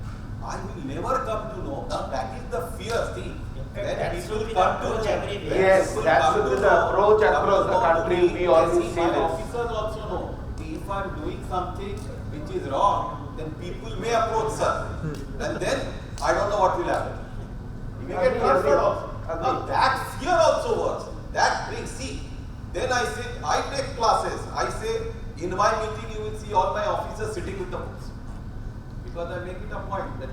I will never come to know. Now that is the fear, see. That When should people be the come to approach know, everywhere. Yes, when that people should come be to the know, approach come across to the know country. to me, We always see, say my this. officers also know. If I am doing something which is wrong, then people may approach sir. And then I don't know what will happen. You may get Agree, transferred agree. also. Now Agree. that fear also works. That brings, see, then I say, I take classes. I say, in my meeting you will see all my officers sitting with the books. Because I make it a point that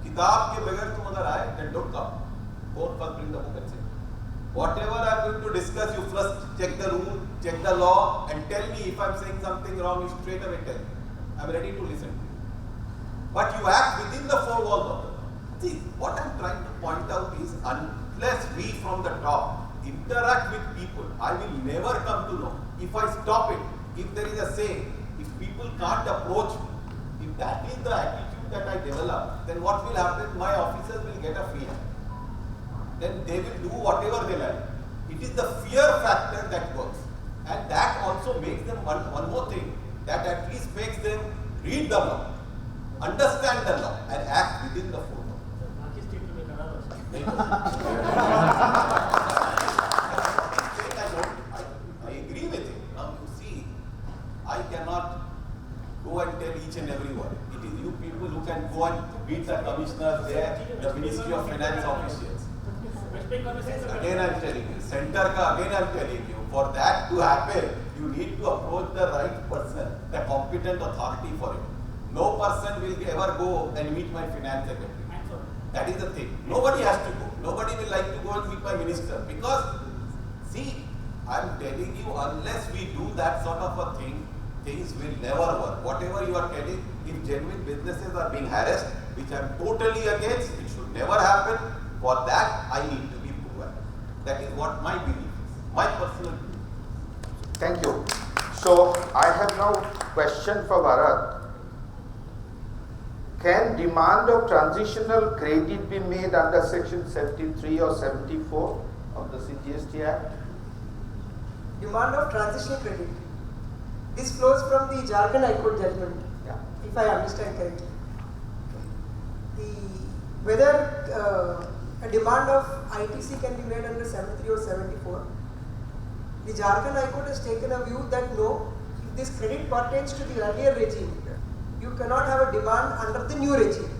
किताब के बगैर तुम अगर आए, then don't come. Go first bring the book and sit. Whatever I am going to discuss, you first check the rule, check the law, and tell me if I am saying something wrong, you straight away tell me. I am ready to listen to you. But you act within the four walls of the law. See, what I am trying to point out is, unless we from the top interact with people, I will never come to know. If I stop it, if there is a saying, if people can't approach me, if that is the attitude that I develop, then what will happen? My officers will get a free hand. Then they will do whatever they like. It is the fear factor that works. And that also makes them one more thing, that at least makes them read the law, understand the law, and act within the four walls. I agree with him. Now you see, I cannot go and tell each and every one. It is you people who can go and meet the commissioners there, the Ministry of Finance officials. Again I am telling you, center ka again I am telling you, for that to happen, you need to approach the right person, the competent authority for it. No person will ever go and meet my finance secretary. That is the thing. Nobody has to go. Nobody will like to go and meet my minister, because see, I am telling you, unless we do that sort of a thing, things will never work. Whatever you are telling, if genuine businesses are being harassed, which I am totally against, it should never happen. For that, I need to be proven. That is what my belief is, my personal belief. Thank you. So I have now question for Bharat. Can demand of transitional credit be made under section 73 or 74 of the CGST Act? Demand of transitional credit. This flows from the Jharkhand High Court judgment, Yeah. if I understand correctly. Whether a demand of ITC can be made under 73 or 74, the Jharkhand High Court has taken a view that no, if this credit pertains to the earlier regime, you cannot have a demand under the new regime.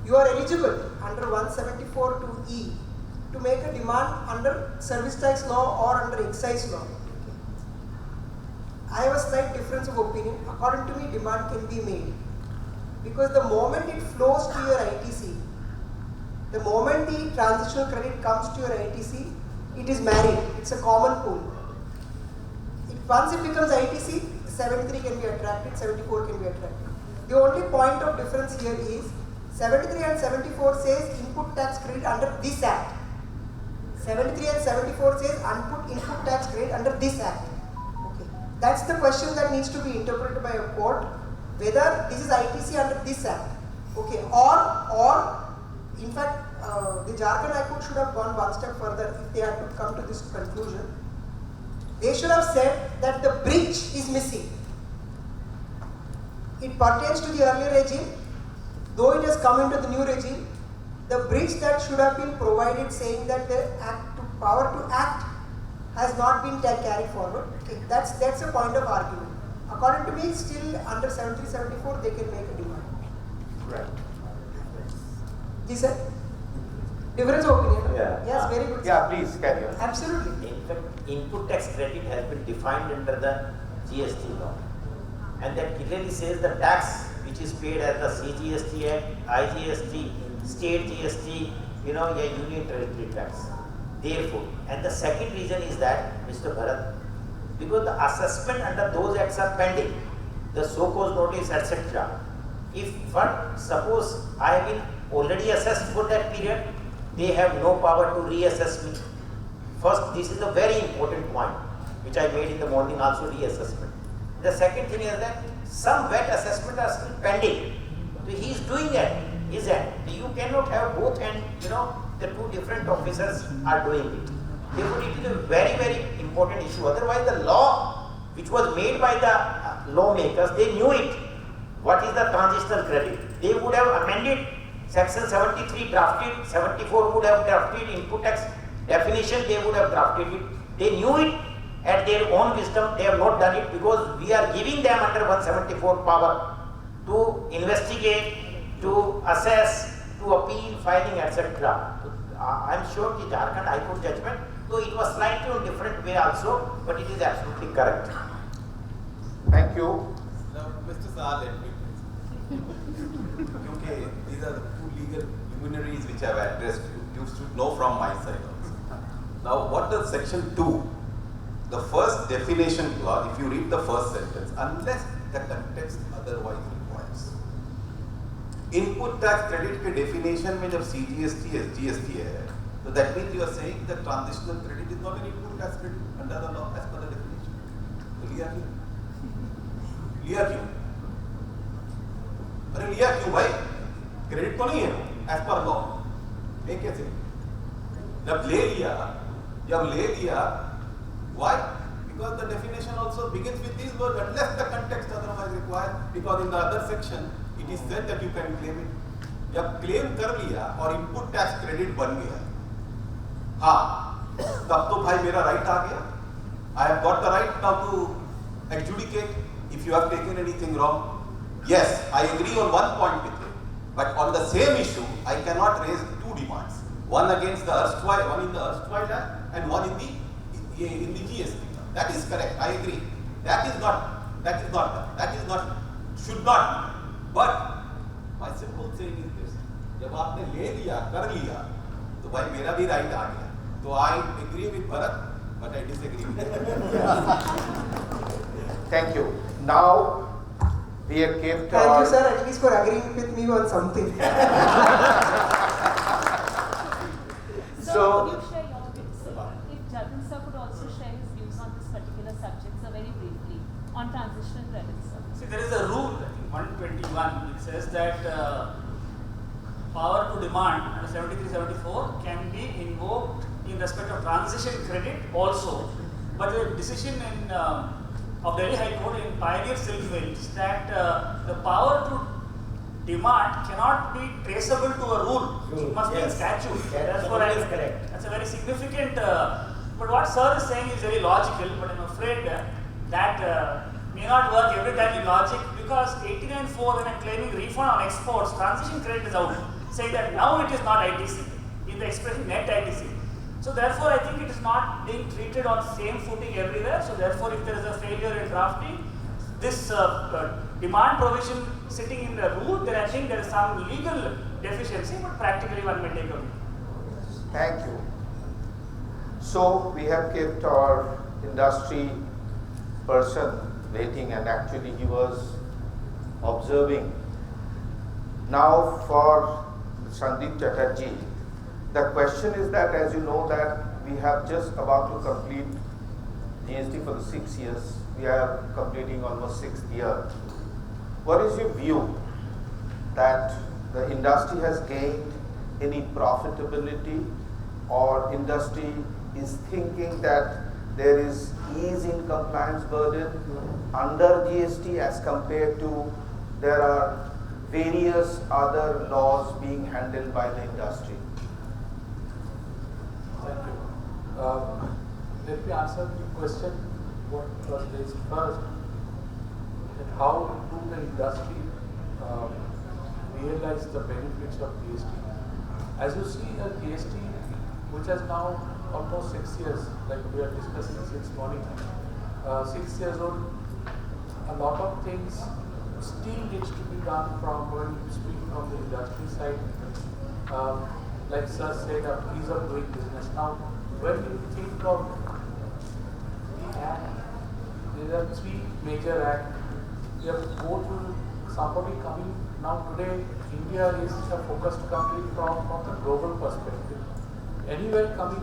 You are eligible under 174(2)(e) to make a demand under service tax law or under excise law. I have a slight difference of opinion. According to me, demand can be made, because the moment it flows to your ITC, the moment the transitional credit comes to your ITC, it is married. It's a common pool. Once it becomes ITC, 73 can be attracted, 74 can be attracted. The only point of difference here is 73 and 74 says input tax credit under this act. 73 and 74 says input tax credit under this act. Okay. That's the question that needs to be interpreted by a court, whether this is ITC under this act. Okay. Or in fact, the Jharkhand High Court should have gone one step further if they had to come to this conclusion. They should have said that the bridge is missing. It pertains to the earlier regime, though it has come into the new regime. The bridge that should have been provided, saying that the power to act has not been carried forward. Okay, that's a point of argument. According to me, still under 73, 74, they can make a demand. Right. Yes, sir. Difference of opinion. Yeah. Yes, very good. Yeah, please carry on. Absolutely. In fact, input tax credit has been defined under the GST law, and that clearly says the tax which is paid as the CGST Act, IGST, state GST, union territory tax. Therefore, and the second reason is that, Mr. Bharat, because the assessment under those acts are pending, the so-called notice, etc. If suppose I have been already assessed for that period, they have no power to reassess me. First, this is a very important point, which I made in the morning also, reassessment. The second thing is that some VAT assessment are still pending. So he is doing it, is that you cannot have both, and the two different officers are doing it. Therefore, it is a very, very important issue. Otherwise, the law which was made by the lawmakers, they knew it. What is the transitional credit? They would have amended Section 73 drafted, 74 would have drafted input tax definition, they would have drafted it. They knew it at their own wisdom, they have not done it because we are giving them under 174 power to investigate, to assess, to appeal, filing, etc. So, I am sure the Jharkhand High Court judgment, though it was slightly in a different way also, but it is absolutely correct. Thank you. Now, Mr. Saal, let me okay, these are the two legal luminaries which I have addressed you. You should know from my side also. Now, what does section 2? The first definition clause, if you read the first sentence, unless the context otherwise requires. Input tax credit के definition में जब CGST SGST है, so that means you are saying that transitional credit is not an input tax credit under the law as per the definition. तो लिया क्यों? लिया क्यों? अरे लिया क्यों भाई? क्रेडिट तो नहीं है as per law. ले कैसे? जब ले लिया, why? Because the definition also begins with these words, unless the context otherwise required, because in the other section it is said that you can claim it. जब claim कर लिया और input tax credit बन गया, हाँ, तब तो भाई मेरा right आ गया. I have got the right now to adjudicate if you have taken anything wrong. Yes, I agree on one point with you, but on the same issue, I cannot raise two demands. One against the erstwhile, one in the erstwhile act, and one in the GST. That is correct. I agree. That is not, should not. But my simple saying is this: जब आपने ले लिया, कर लिया, तो भाई मेरा भी right आ गया. So I agree with Bharat, but I disagree with him. Thank you. Now we have kept Thank you, sir, at least for agreeing with me on something. So, could you share your views? If Jatin sir could also share his views on this particular subject, so very briefly, on transitional credits, sir. See, there is a rule, I think 121, it says that power to demand under 73-74 can be invoked in respect of transition credit also. But the decision in of Delhi High Court in Pioneer Silk Mills that the power to demand cannot be traceable to a rule. It must be in statute. Therefore, that is correct. That's a very significant. But what sir is saying is very logical. But I'm afraid that may not work every time in logic, because 89.4, when I'm claiming refund on exports, transition credit is out, saying that now it is not ITC in the expression net ITC. So therefore, I think it is not being treated on same footing everywhere. So therefore, if there is a failure in drafting, this demand provision sitting in the rule, then I think there is some legal deficiency, but practically one may take a view. Thank you. So we have kept our industry person waiting, and actually he was observing. Now for Sandeep Chatterjee, the question is that, as you know, that we have just about to complete GST for the 6 years. We are completing almost 6th year. What is your view that the industry has gained any profitability, or industry is thinking that there is ease in compliance burden under GST as compared to there are various other laws being handled by the industry? Thank you. Let me answer the question what was raised first, that how do the industry realize the benefits of GST. As you see, a GST which has now almost 6 years, like we are discussing since morning, 6 years old, a lot of things still needs to be done from when you speak from the industry side. Like sir said, ease of doing business. Now, when you think of the act, there are 3 major acts. You have to go to somebody coming. Now today, India is a focused country from the global perspective. Anyone coming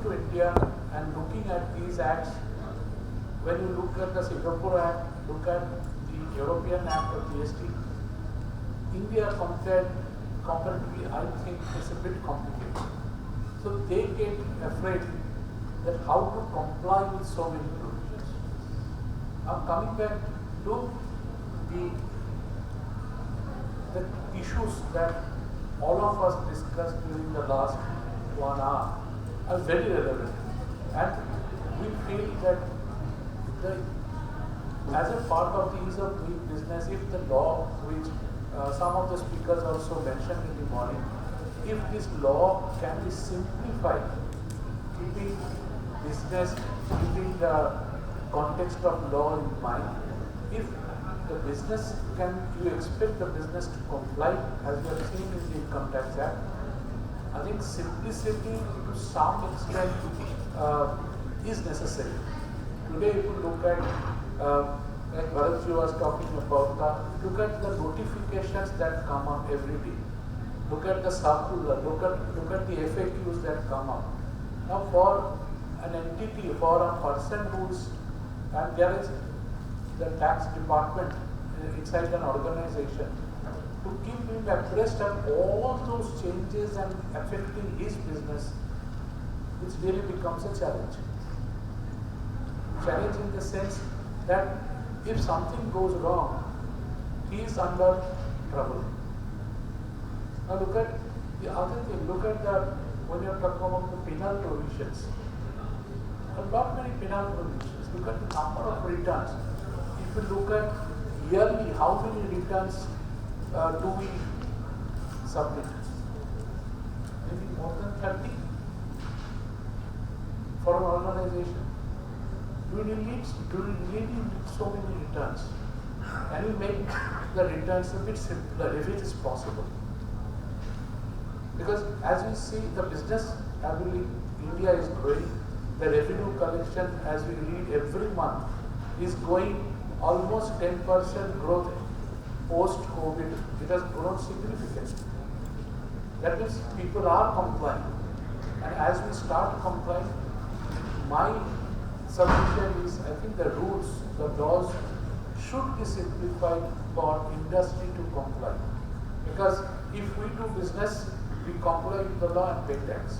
to India and looking at these acts, when you look at the Singapore Act, look at the European Act of GST, India comparatively, I think it's a bit complicated. So they get afraid that how to comply with so many provisions. Now coming back to the issues that all of us discussed during the last 1 hour are very relevant. And we feel that as a part of the ease of doing business, if the law, which some of the speakers also mentioned in the morning, if this law can be simplified, keeping business, keeping the context of law in mind, if the business you expect the business to comply as we have seen in the Income Tax Act. I think simplicity to some extent is necessary. Today, if you look at, like Bharatji was talking about, look at the notifications that come up every day. Look at the circular, look at the FAQs that come up. Now, for an entity, for a person who's, and there is the tax department inside an organization, to keep him abreast of all those changes and affecting his business, it really becomes a challenge. Challenge in the sense that if something goes wrong, he is under trouble. Now look at the other thing, look at when you are talking about the penal provisions, there are not many penal provisions. Look at the number of returns. If you look at yearly, how many returns do we submit? Maybe more than 30 for an organization. Do we really need so many returns? Can we make the returns a bit simpler if it is possible? Because as we see, the business, I believe India is growing. The revenue collection, as we read every month, is going almost 10% growth post-COVID. It has grown significantly. That means people are complying. And as we start complying, my submission is, I think the rules, the laws should be simplified for industry to comply. Because if we do business, we comply with the law and pay tax.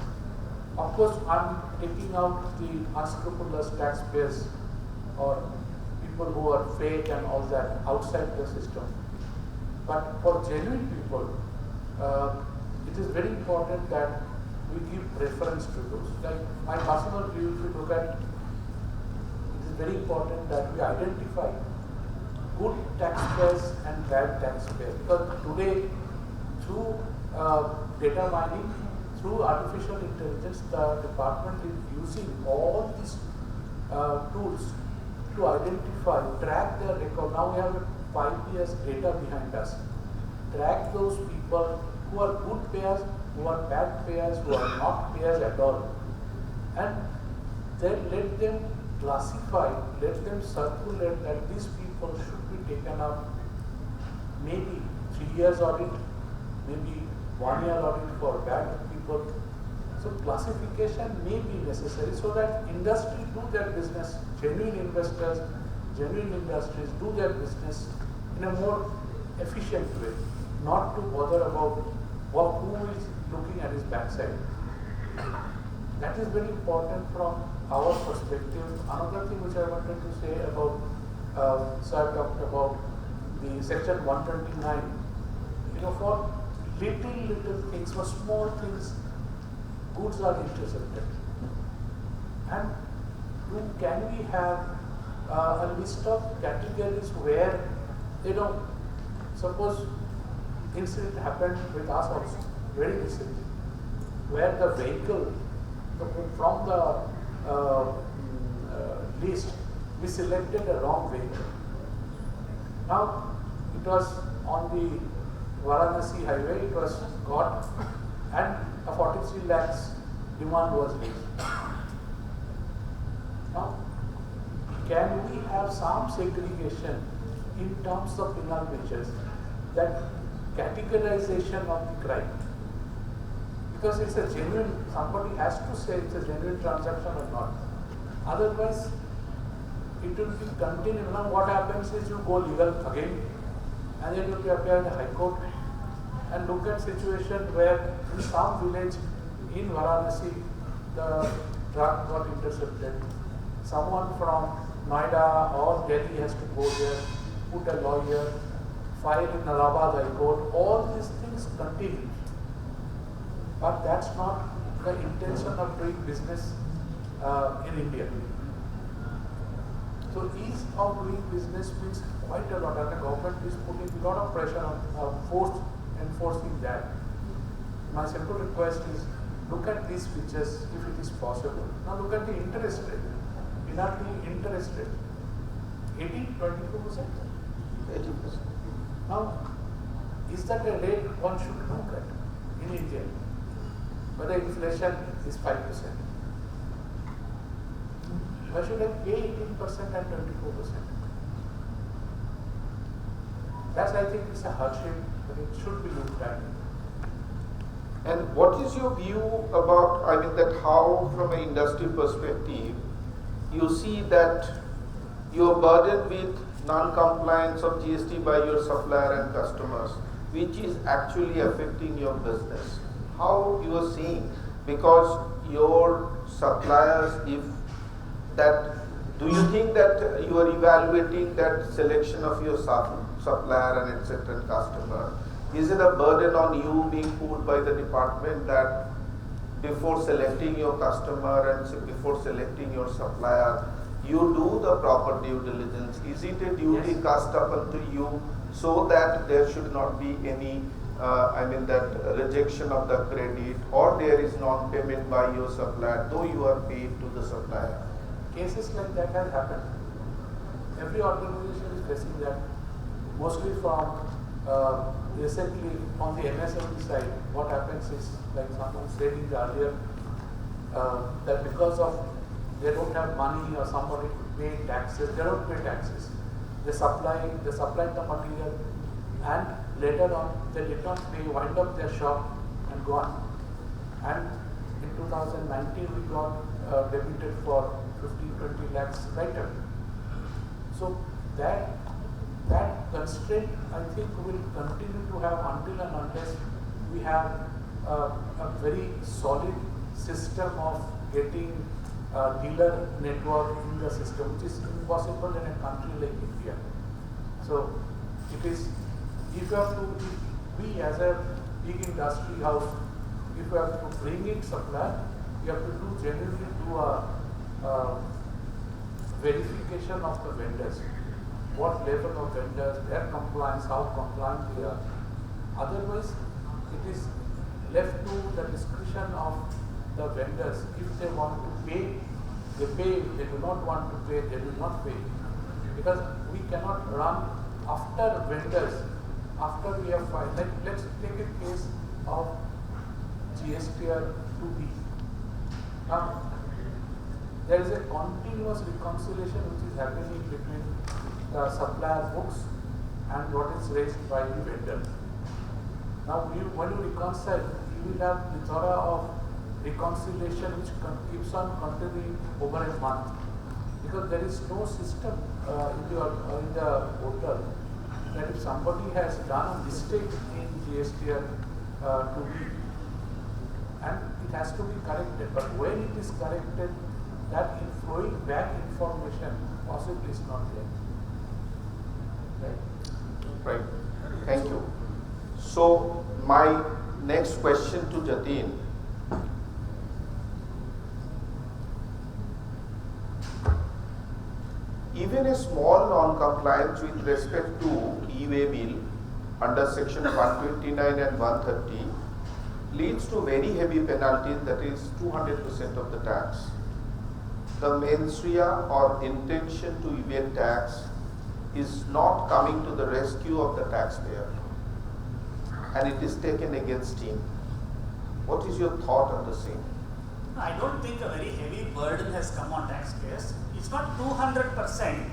Of course, I'm taking out the unscrupulous taxpayers or people who are fake and all that outside the system. But for genuine people, it is very important that we give preference to those. Like my personal view, if you look at, it is very important that we identify good taxpayers and bad taxpayers. Because today, through data mining, through artificial intelligence, the department is using all these tools to identify, track their record. Now we have 5 years data behind us. Track those people who are good payers, who are bad payers, who are not payers at all. And then let them classify, let them circulate that these people should be taken up, maybe 3 years audit, maybe 1 year audit for bad people. So classification may be necessary so that industry do their business, genuine investors, genuine industries do their business in a more efficient way, not to bother about who is looking at his backside. That is very important from our perspective. Another thing which I wanted to say about, sir talked about the section 129. For little things, for small things, goods are intercepted. And can we have a list of categories where, suppose incident happened with us also, very recently, where the vehicle, from the list, we selected a wrong vehicle. Now, it was on the Varanasi highway, it was got, and a 43 lakhs demand was raised. Now, can we have some segregation in terms of penal measures, that categorization of the crime? Because it's a genuine, somebody has to say it's a genuine transaction or not. Otherwise, it will be continued. Now what happens is you go legal again, and then you appear in the High Court and look at situation where in some village in Varanasi, the truck got intercepted. Someone from Noida or Delhi has to go there, put a lawyer, file in Allahabad High Court, all these things continue. But that's not the intention of doing business in India. So ease of doing business means quite a lot, and the government is putting a lot of pressure on enforcing that. My simple request is, look at these features if it is possible. Now look at the interest rate. Penalty interest rate, 22%. 80%. Now, is that a rate one should look at in India? Whether inflation is 5%. Why should I pay 18% and 24%? That's, I think, is a hardship, but it should be looked at. And what is your view about, that how from an industry perspective, you see that you are burdened with non-compliance of GST by your supplier and customers, which is actually affecting your business? How you are seeing? Because your suppliers, do you think that you are evaluating that selection of your supplier and etc. customer? Is it a burden on you being put by the department that before selecting your customer and before selecting your supplier, you do the proper due diligence? Is it a duty cast upon to you so that there should not be any, that rejection of the credit, or there is non-payment by your supplier, though you are paid to the supplier? Cases like that have happened. Every organization is facing that, mostly from recently on the MSME side. What happens is, like someone said in the earlier, that because of they don't have money or somebody to pay taxes, they don't pay taxes. They supply the material, and later on they did not pay, wind up their shop and go on. And in 2019 we got debited for 15-20 lakhs write-up. So that constraint, I think, will continue to have until and unless we have a very solid system of getting dealer network in the system, which is impossible in a country like India. So it is, if we as a big industry house, if you have to bring in supply, you have to genuinely do a verification of the vendors. What level of vendors, their compliance, how compliant they are. Otherwise, it is left to the discretion of the vendors. If they want to pay, they pay. If they do not want to pay, they do not pay. Because we cannot run after vendors, after we have filed. Let's take a case of GSTR 2B. Now, there is a continuous reconciliation which is happening between the supplier books and what is raised by the vendor. Now, when you reconcile, you will have plethora of reconciliation which keeps on continuing over a month, because there is no system in the portal that if somebody has done a mistake in GSTR 2B, and it has to be corrected, but when it is corrected, that flowing back information possibly is not there. Right. Thank you. So my next question to Jatin. Even a small non-compliance with respect to e-way bill under section 129 and 130 leads to very heavy penalties, that is 200% of the tax. The mens rea or intention to evade tax is not coming to the rescue of the taxpayer, and it is taken against him. What is your thought on the same? I don't think a very heavy burden has come on taxpayers. It's not 200%.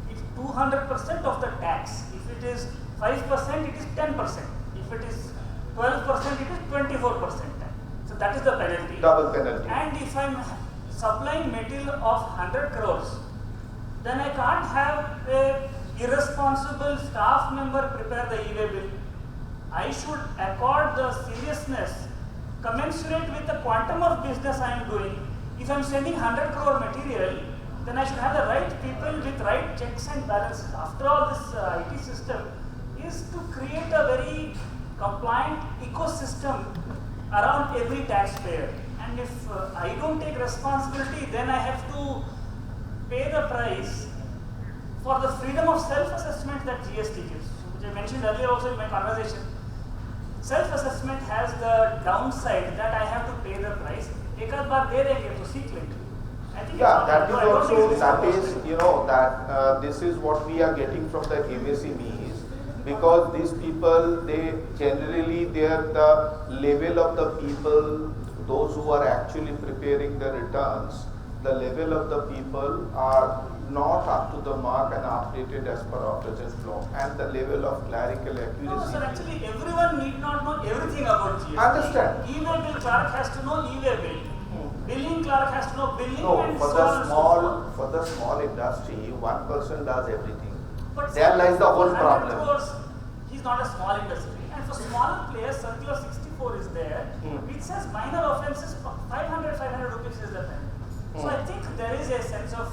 It's 200% of the tax. If it is 5%, it is 10%. If it is 12%, it is 24% tax. So that is the penalty. Double penalty. And if I'm supplying material of 100 crores, then I can't have a irresponsible staff member prepare the e-way bill. I should accord the seriousness commensurate with the quantum of business I am doing. If I am sending 100 crore material, then I should have the right people with right checks and balances. After all, this IT system is to create a very compliant ecosystem around every taxpayer. And if I don't take responsibility, then I have to pay the price for the freedom of self-assessment that GST gives, which I mentioned earlier also in my conversation. Self-assessment has the downside that I have to pay the price. एक आध बार दे देंगे तो सीख लेंगे. I think Yeah, that is I don't think also, it's that is, disproportionate. you know, that this is what we are getting from the MSMEs, because these people, they generally, they are the level of the people, those who are actually preparing the returns, the level of the people are not up to the mark and updated as per our present law, and the level of clerical accuracy. No, sir, actually everyone need not know everything about GST. I understand. E-way bill clerk has to know e-way bill. Billing clerk has to know billing No, and for so the on and so small, forth. for the small industry, one person does everything. But There lies the whole 100 problem. crores, he's not a small industry. And for smaller players, Circular 64 is there, which says minor offences, 500 rupees is the penalty. So I think there is a sense of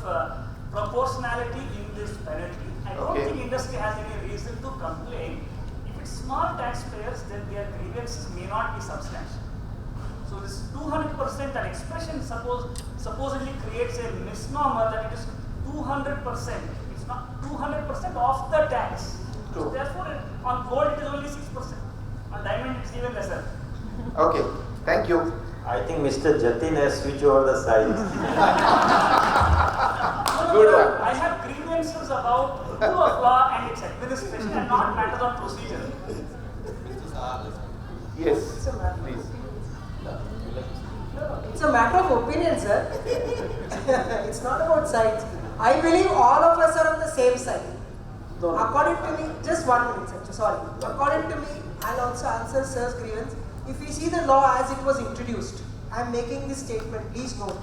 proportionality in this penalty. I don't Okay. think industry has any reason to complain. If it's small taxpayers, then their grievances may not be substantial. So this 200%, that expression supposedly creates a misnomer that it is 200%. It's not 200% of the tax. So True. therefore, on gold it is only 6%. On diamond it's even lesser. Okay, thank you. I think Mr. Jatin has switched over the sides. Good one. I have grievances about rule of law and its administration and not matters of procedure. Yes, It's a matter. please. It's a matter of opinion, sir. It's not about sides. I believe all of us are on the same side. According to me, just 1 minute, sir. Sorry. According to me, I'll also answer sir's grievance. If we see the law as it was introduced, I am making this statement, please note.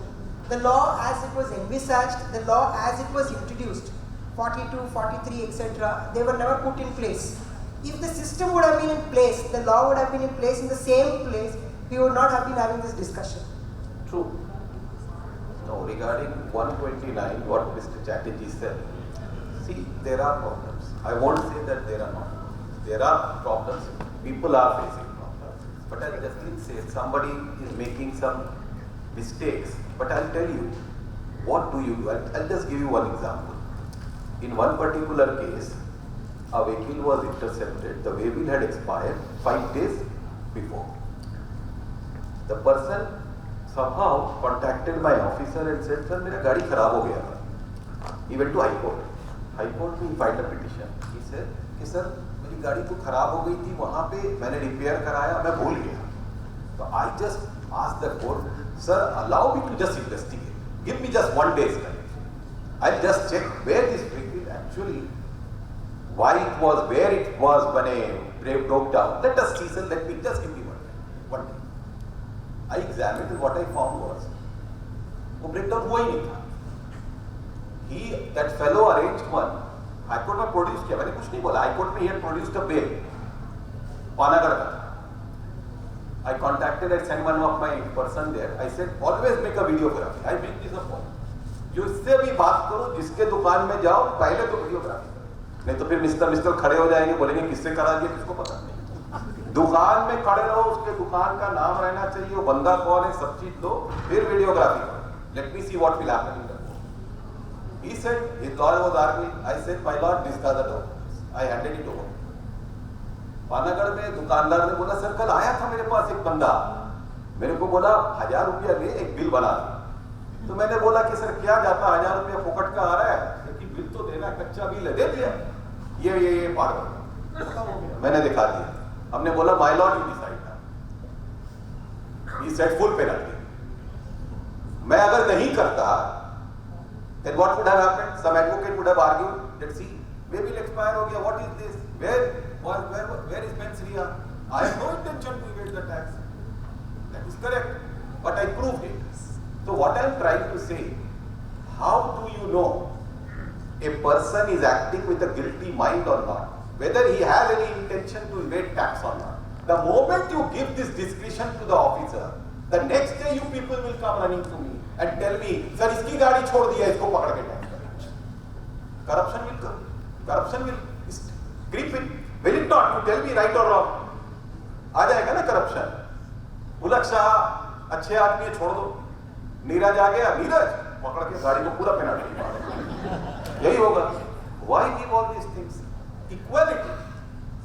The law as it was envisaged, the law as it was introduced, 42, 43, etc., they were never put in place. If the system would have been in place, the law would have been in place in the same place, we would not have been having this discussion. True. Now, regarding 129, what Mr. Chatterjee said, see, there are problems. I won't say that there are not. There are problems. People are facing problems. But I'll just say somebody is making some mistakes. But I'll tell you, what do you do? I'll just give you one example. In one particular case, a vehicle was intercepted. The vehicle had expired 5 days before. The person somehow contacted my officer and said, "Sir, मेरा गाड़ी खराब हो गया था." He went to High Court. High Court में he filed a petition. He said कि sir मेरी गाड़ी तो खराब हो गई थी, वहाँ पे मैंने रिपेयर कराया, मैं भूल गया. So I just asked the court, "Sir, allow me to just investigate. Give me just 1 day's time. I'll just check where this vehicle actually, why it was, where it was when a brake broke down. Let us see, sir. Let me just give me 1 day." I examined and what I found was, वो breakdown हुआ ही नहीं था. That fellow arranged one. High Court में produce किया, मैंने कुछ नहीं बोला. High Court में he had produced a bail. Panagarh का था. I contacted and sent one of my person there. I said, always make a videography. I make this a point. जिससे भी बात करो, जिसके दुकान में जाओ, पहले तो वीडियोग्राफी करो. नहीं तो फिर मिस्टर खड़े हो जाएंगे, बोलेंगे किससे करा दिया, किसको पता नहीं. दुकान में खड़े रहो, उसके दुकान का नाम रहना चाहिए, वो बंदा कौन है, सब चीज दो, फिर वीडियोग्राफी करो. Let me see what will happen in the court. He said, his lawyer was arguing. I said, my lord, discuss the documents. I handed it over. Panagarh में दुकानदार ने बोला, सर कल आया था मेरे पास एक बंदा, मेरे को बोला 1000 रुपया ले, एक बिल बना दे. तो मैंने बोला कि सर क्या जाता, 1000 रुपया फोकट का आ रहा है, क्योंकि बिल तो देना, कच्चा बिल है, दे दिया. ये पार कर, मैंने दिखा दिया. हमने बोला my Lord you decide now. He said full penalty. मैं अगर नहीं करता, then what would have happened? Some advocate would have argued that see, way bill expire हो गया, what is this? Where is Pence Ria? I have no intention to evade the tax. That is correct, but I proved it. So what I am trying to say, how do you know a person is acting with a guilty mind or not? Whether he has any intention to evade tax or not. The moment you give this discretion to the officer, the next day you people will come running to me and tell me, sir, इसकी गाड़ी छोड़ दिया, इसको पकड़ के tax करें. Corruption will come. Corruption will creep in Will it not? You tell me right or wrong. आ जाएगा ना करप्शन. उलक शाह अच्छे आदमी है, छोड़ दो. नीरज आ गया, नीरज पकड़ के गाड़ी को पूरा पेनल्टी मारो. यही होगा. Why give all these things? Equality,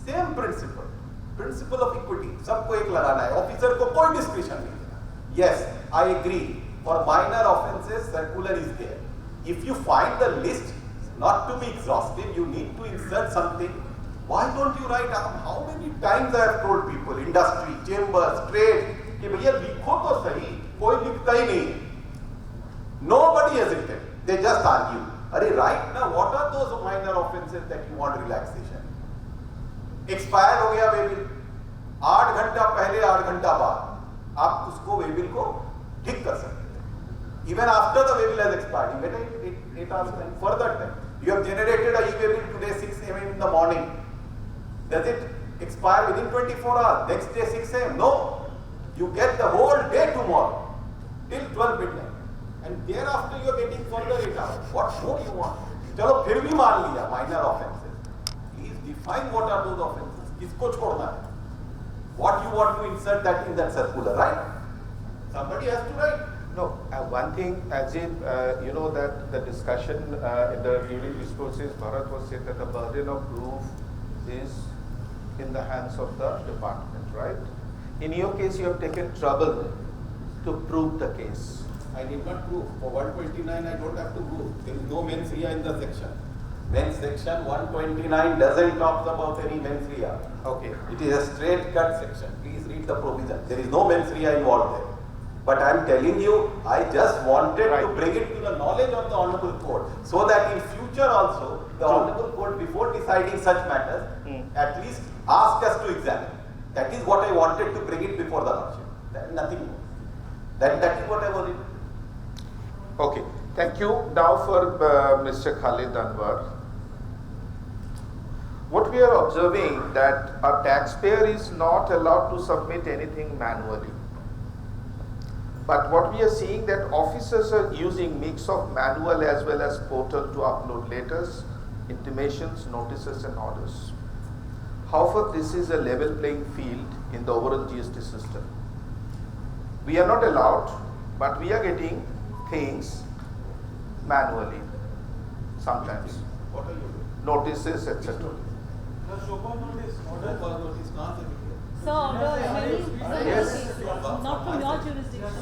same principle. Principle of equity. सबको एक लगाना है. ऑफिसर को कोई डिस्क्रिप्शन नहीं देना. Yes, I agree. For minor offences, circular is there. If you find the list not to be exhaustive, you need to insert something. Why don't you write down? How many times I have told people, industry, chambers, trade, कि भैया लिखो तो सही, कोई लिखता ही नहीं. Nobody hesitated. They just argue. अरे right now, what are those minor offences that you want relaxation? Expire हो गया वे बिल. 8 घंटा पहले 8 घंटा बाद आप उसको वे बिल को ठीक कर सकते हैं. Even after the way bill has expired, you get 8 hours time, further time. You have generated a e-way bill today 6 a.m. in the morning. Does it expire within 24 hours? Next day 6 a.m.? No. You get the whole day tomorrow till 12 midnight. And thereafter you are getting further 8 hours. What more you want? चलो फिर भी मान लिया minor offences. Please define what are those offences. किसको छोड़ना है? What you want to insert that in that circular, right? Somebody has to write. No, one thing, as in, you know that the discussion in the during discourses, Bharat was said that the burden of proof is in the hands of the department, right? In your case, you have taken trouble to prove the case. I did not prove. For 129, I don't have to prove. There is no mens rea in the section. Mens section 129 doesn't talk about any mens rea. Okay. It is a straight cut section. Please read the provision. There is no mens rea involved there. But I am telling you, I just wanted to bring it to the knowledge of the Honorable Court, so that in future also, the Honorable Court, before deciding such matters, at least ask us to examine. That is what I wanted to bring it before the Lordship. Nothing more. That is what I was doing. Okay, thank you. Now for Mr. Khalid Anwar. What we are observing that a taxpayer is not allowed to submit anything manually. But what we are seeing that officers are using mix of manual as well as portal to upload letters, intimations, notices and orders. However, this is a level playing field in the overall GST system. We are not allowed, but we are getting things manually sometimes. What are you doing? Notices, etc. So, many Yes. not from your jurisdiction.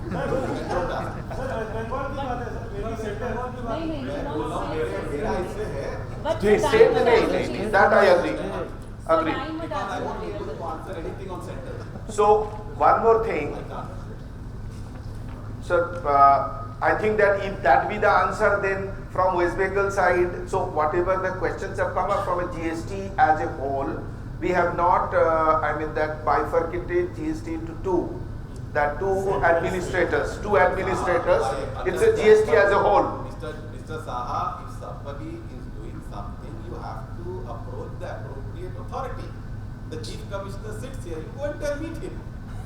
नहीं, but Say time the would name. also That I agree. So Agree. time would I also won't be be able to answer anything on center. So one more thing. Sir, I think that if that be the answer, then from West Bengal side, so whatever the questions have come up from a GST as a whole, we have not, that bifurcated GST into two. That two administrators. It's a GST as a whole. Mr. Saha, if somebody is doing something, you have to approach the appropriate authority. The Chief Commissioner sits here, you go and tell meet him.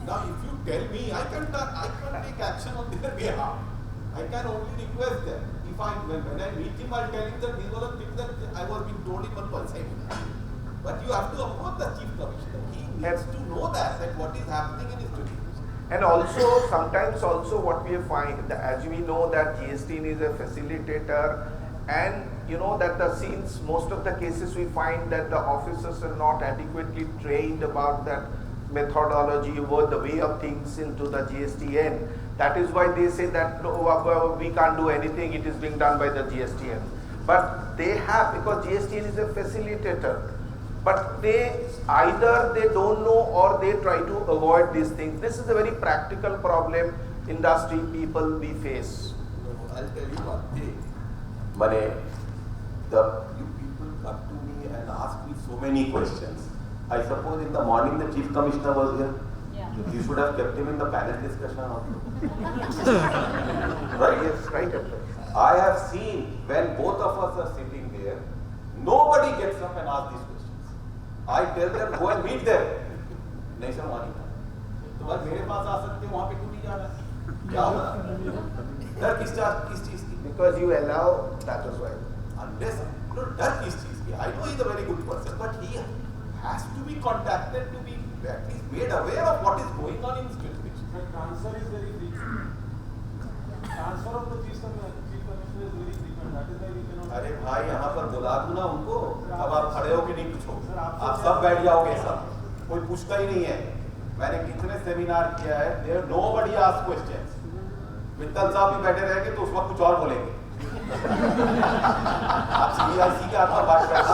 Now, if you tell me, I can't take action on their behalf. I can only request them. When I meet him, I'll tell him that these are the things that I was being told in one seminar. But you have to approach the Chief Commissioner. He needs to know that what is happening in his jurisdiction. And also, sometimes also what we find, as we know that GST is a facilitator, and you know that since most of the cases we find that the officers are not adequately trained about that methodology or the way of things into the GSTN. That is why they say that no, we can't do anything, it is being done by the GSTN. But they have, because GSTN is a facilitator. But they either they don't know or they try to avoid these things. This is a very practical problem industry people we face. I'll tell you one thing. You people come to me and ask me so many questions. I suppose in the morning the Chief Commissioner was here. Yeah. You should have kept him in the panel discussion also. Right? Yes, right. I have seen when both of us are sitting there, nobody gets up and asks these questions. I tell them, go and meet them. नहीं sir वहाँ नहीं था। तो बस मेरे पास आ सकते हैं, वहाँ पे क्यों नहीं जाना? क्या होगा? डर किस चीज़ की? Because you allow, that is why. Unless, डर किस चीज़ की? CA. I know he's a very good person, but he has to be contacted to be at least made aware of what is going on in his jurisdiction. The transfer is very frequent. Transfer of the chief commissioner is very frequent. That is why we cannot. अरे भाई यहाँ पर बुला दो ना उनको, अब आप खड़े हो के नहीं पूछोगे, आप सब बैठ जाओगे सब, कोई पूछता ही नहीं है। मैंने कितने सेमिनार किया है, there nobody asks questions. Mittal साहब भी बैठे रहेंगे तो उस वक्त कुछ और बोलेंगे। आप CBIC के आपका बात करना,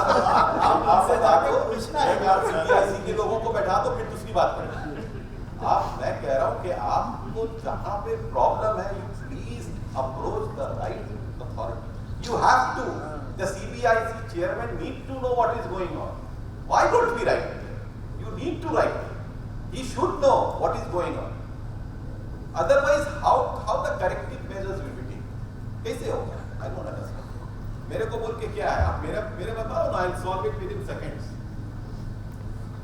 आप बता दो, CBIC के लोगों को बैठा दो, फिर दूसरी बात करें। मैं कह रहा हूँ कि आपको जहाँ पे प्रॉब्लम है, you please approach the right authority. You have to. The CBIC chairman need to know what is going on. Why don't we write it? You need to write it. He should know what is going on. Otherwise, how the corrective measures will be taken? कैसे होगा? I don't understand. मेरे को बोल के क्या है? आप मेरे बताओ ना, I'll solve it within seconds.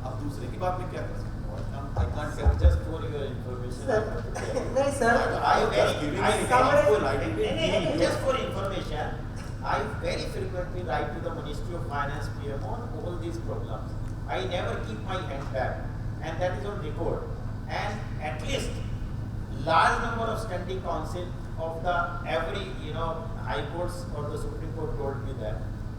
आप दूसरे की बात में क्या कर सकते हो? I can't tell. Just for your information. नहीं sir, Just for information, I very frequently write to the Ministry of Finance PM on all these problems. I never keep my hand back, and that is on record. And at least large number of standing council of the every high courts or the Supreme Court told me that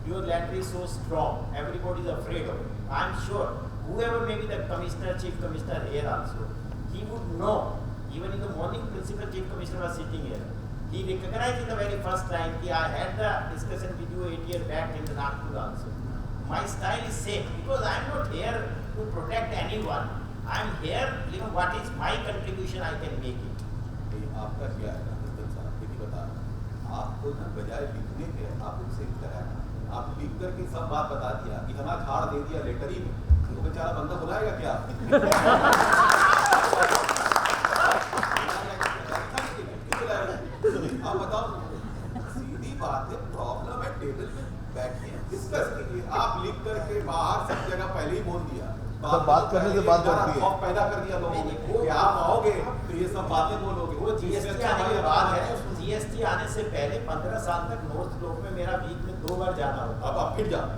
your letter is so strong, everybody is afraid of it. I am sure whoever may be the commissioner, chief commissioner here also, he would know. Even in the morning, principal chief commissioner was sitting here. He recognized in the very first line that I had the discussion with you 8 years back in the Nagpur also. My style is same because I am not here to protect anyone. I am here, what is my contribution, I can make it. आपका क्या है ना मित्तल साहब, देखिए बता रहा हूं, आपको ना बजाय लिखने के आप उनसे कराना, आप लिख करके सब बात बता दिया, इतना झाड़ दे दिया लेटर ही में, तो बेचारा बंदा बुलाएगा क्या? आप बताओ, सीधी बात है, प्रॉब्लम है, टेबल पे बैठिए, डिस्कस कीजिए। आप लिख करके बाहर सब जगह पहले ही बोल दिया, सब बात करने से बात बढ़ती है। खौफ पैदा कर दिया लोगों को कि आप आओगे तो ये सब बातें बोलोगे। वो जीएसटी आने के बाद है, जीएसटी आने से पहले 15 साल तक नॉर्थ ब्लॉक में मेरा वीक में 2 बार जाना होता। अब आप फिर जाओ।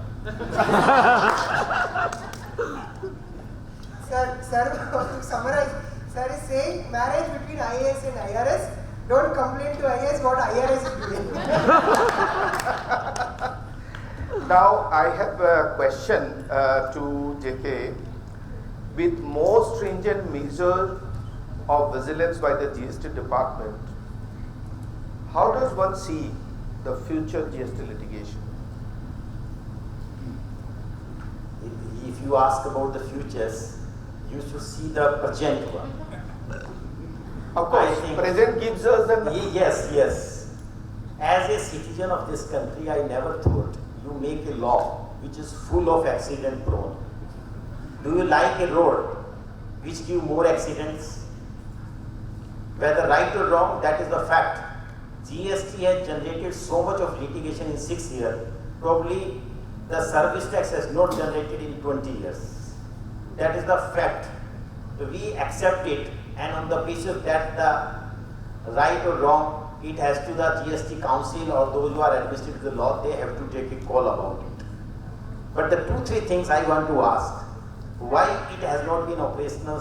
Sir, to summarize, sir is saying marriage between IAS and IRS. Don't complain to IAS what IRS is doing. Now I have a question to JK. With more stringent measures of vigilance by the GST department, how does one see the future GST litigation? If you ask about the futures, you should see the present one. Of course, present gives us the... Yes. As a citizen of this country, I never thought you make a law which is full of accident prone. Do you like a road which give more accidents? Whether right or wrong, that is the fact. GST has generated so much of litigation in 6 years. Probably the service tax has not generated in 20 years. That is the fact. We accept it, and on the basis of that, the right or wrong, it has to the GST council or those who are administering the law, they have to take a call about it. But the 2-3 things I want to ask. Why it has not been operational,